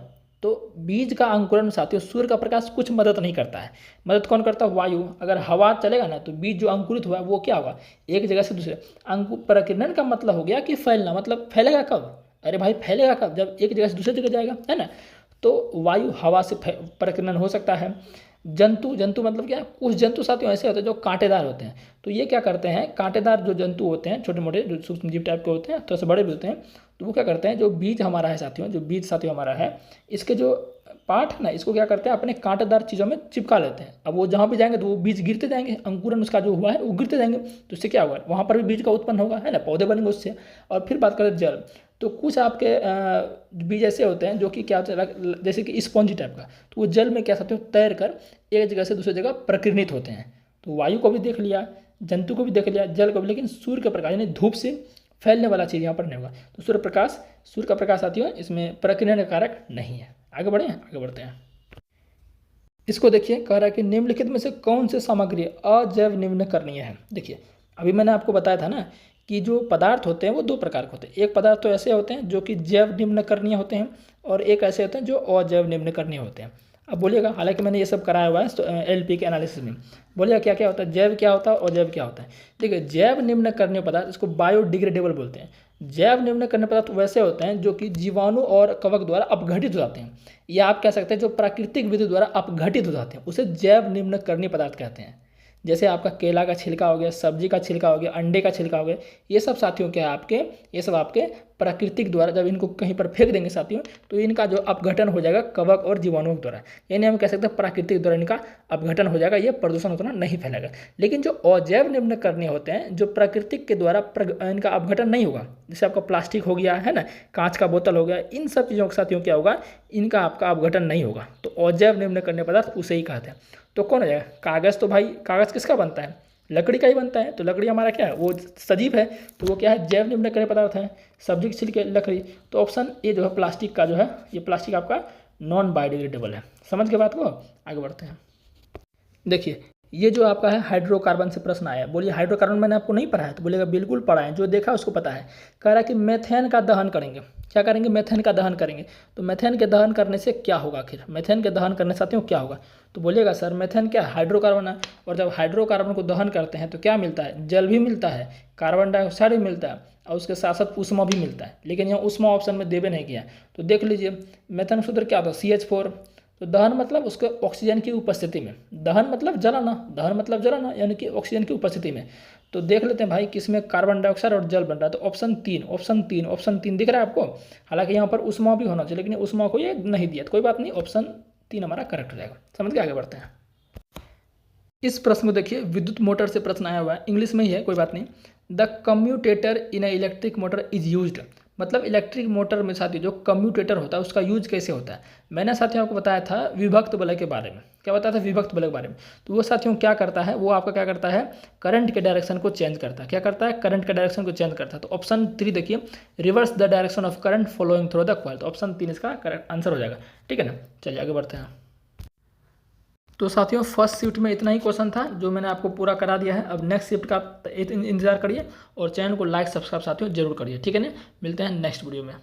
Speaker 1: तो बीज का अंकुरन साथियों सूर्य का प्रकाश कुछ मदद नहीं करता है। मदद कौन करता है, वायु। अगर हवा चलेगा ना तो बीज जो अंकुरित हुआ है वो क्या होगा, एक जगह से दूसरे। प्रकीर्णन का मतलब हो गया कि फैलना, मतलब फैलेगा कब, अरे भाई फैलेगा कब, जब एक जगह से दूसरी जगह जाएगा, है ना। तो वायु हवा से प्रकीर्णन हो सकता है। जंतु मतलब क्या है, कुछ जंतु साथियों ऐसे होते हैं जो कांटेदार होते हैं, तो ये क्या करते हैं, कांटेदार जो जंतु होते हैं, छोटे मोटे जो सूक्ष्म जीव टाइप के होते हैं, थोड़ा सा बड़े भी होते हैं, तो वो क्या करते हैं, जो बीज हमारा है साथियों, जो बीज साथियों हमारा है, इसके जो पार्ट है ना, इसको क्या करते हैं, अपने कांटेदार चीज़ों में चिपका लेते हैं। अब वो जहाँ भी जाएंगे तो वो बीज गिरते जाएंगे, अंकुरन उसका जो हुआ है वो गिरते जाएंगे, तो इससे क्या होगा, वहाँ पर भी बीज का उत्पन्न होगा, है ना, पौधे बनेंगे उससे। और फिर बात करें जल, तो कुछ आपके बीज ऐसे होते हैं जो कि क्या होते हैं, जैसे कि स्पॉन्जी टाइप का, तो वो जल में क्या सकते हो, तैर कर एक जगह से दूसरी जगह प्रकीर्णित होते हैं। तो वायु को भी देख लिया, जंतु को भी देख लिया, जल को भी, लेकिन सूर्य का प्रकाश यानी धूप से फैलने वाला चीज़ यहाँ पर नहीं होगा। तो सूर्य का प्रकाश साथियों इसमें प्रकीर्णन का कारक नहीं है। आगे बढ़ते हैं। इसको देखिए, कह रहा है कि निम्नलिखित में से कौन सी सामग्री अजैव निम्न करनीय है। देखिए, अभी मैंने आपको बताया था ना कि जो पदार्थ होते हैं वो 2 प्रकार के होते हैं। एक पदार्थ तो ऐसे होते हैं जो कि जैव निम्न करणीय होते हैं, और एक ऐसे होते हैं जो अजैव निम्न करणीय होते हैं। अब बोलिएगा, हालांकि मैंने ये सब कराया हुआ है एलपी के एनालिसिस में, बोलिएगा क्या क्या होता है, जैव क्या होता है और अजैव क्या होता है। देखिए, जैव निम्न करणीय पदार्थ, इसको बायोडिग्रेडेबल बोलते हैं। जैव निम्न करणीय पदार्थ वैसे होते हैं जो कि जीवाणु और कवक द्वारा अपघटित हो जाते हैं, या आप कह सकते हैं जो प्राकृतिक विधि द्वारा अपघटित हो जाते हैं, उसे जैव निम्न करणीय पदार्थ कहते हैं। जैसे आपका केला का छिलका हो गया, सब्जी का छिलका हो गया, अंडे का छिलका हो गया, ये सब साथियों क्या है आपके, ये सब आपके प्राकृतिक द्वारा जब इनको कहीं पर फेंक देंगे साथियों, तो इनका जो अपघटन हो जाएगा कवक और जीवाणुओं द्वारा, यानी हम कह सकते हैं प्राकृतिक द्वारा इनका अपघटन हो जाएगा, ये प्रदूषण उतना नहीं फैलेगा। लेकिन जो अजैव निम्न करणीय होते हैं, जो प्राकृतिक के द्वारा इनका अपघटन नहीं होगा, जैसे आपका प्लास्टिक हो गया, है ना, कांच का बोतल हो गया, इन सब चीज़ों के साथियों क्या होगा, इनका आपका अपघटन नहीं होगा, तो अजैव निम्न करणीय पदार्थ उसे ही कहते हैं। तो कौन हो जाएगा, कागज़। तो भाई कागज़ किसका बनता है, लकड़ी का ही बनता है। तो लकड़ी हमारा क्या है, वो सजीव है, तो वो क्या है, जैव निम्नकरणीय पदार्थ है। सब्जी के छिलके लकड़ी, तो ऑप्शन ए जो है प्लास्टिक का जो है, ये प्लास्टिक आपका नॉन बायोडिग्रेडेबल है। समझ के बात को, आगे बढ़ते हैं। देखिए ये जो आपका है हाइड्रोकार्बन से प्रश्न आया है। बोलिए हाइड्रोकार्बन मैंने आपको नहीं पढ़ा है, तो बोलिएगा बिल्कुल पढ़ा है, जो देखा उसको पता है। कह रहा है कि मेथेन का दहन करेंगे। क्या करेंगे, मेथेन का दहन करेंगे। तो मेथेन के दहन करने से क्या होगा, आखिर मेथेन के दहन करने साथियों क्या होगा, तो बोलिएगा सर मेथेन क्या हाइड्रोकार्बन है, और जब हाइड्रोकार्बन को दहन करते हैं तो क्या मिलता है, जल भी मिलता है, कार्बन डाइऑक्साइड भी मिलता है, और उसके साथ साथ उष्मा भी मिलता है। लेकिन यहाँ उष्मा ऑप्शन में देवे नहीं किया। तो देख लीजिए मेथेन सूत्र क्या होता है, CH4। तो दहन मतलब उसके ऑक्सीजन की उपस्थिति में, दहन मतलब जलाना, दहन मतलब जलाना यानी कि ऑक्सीजन की उपस्थिति में। तो देख लेते हैं भाई किसमें कार्बन डाइऑक्साइड और जल बन रहा है। तो ऑप्शन 3 दिख रहा है आपको। हालांकि यहाँ पर उष्मा भी होना चाहिए, लेकिन उष्मा को ये नहीं दिया, तो कोई बात नहीं, ऑप्शन 3 हमारा करेक्ट हो जाएगा। समझ के आगे बढ़ते हैं। इस प्रश्न को देखिए, विद्युत मोटर से प्रश्न आया हुआ है, इंग्लिश में ही है, कोई बात नहीं। The commutator in A electric motor is used, मतलब इलेक्ट्रिक मोटर में साथियों जो कम्यूटेटर होता है उसका यूज कैसे होता है। मैंने साथियों आपको बताया था विभक्त बल के बारे में। क्या बताया था, विभक्त बल के बारे में। तो वो साथियों क्या करता है, वो आपका क्या करता है, करंट के डायरेक्शन को चेंज करता है। क्या करता है, करंट के डायरेक्शन को चेंज करता है। तो ऑप्शन 3 देखिए, reverse the direction of current following through the coil. तो ऑप्शन 3 इसका करेक्ट आंसर हो जाएगा। ठीक है ना, चलिए आगे बढ़ते हैं। तो साथियों फर्स्ट शिफ्ट में इतना ही क्वेश्चन था जो मैंने आपको पूरा करा दिया है। अब नेक्स्ट शिफ्ट का इंतजार करिए, और चैनल को लाइक सब्सक्राइब साथियों जरूर करिए। ठीक है ना, मिलते हैं नेक्स्ट वीडियो में।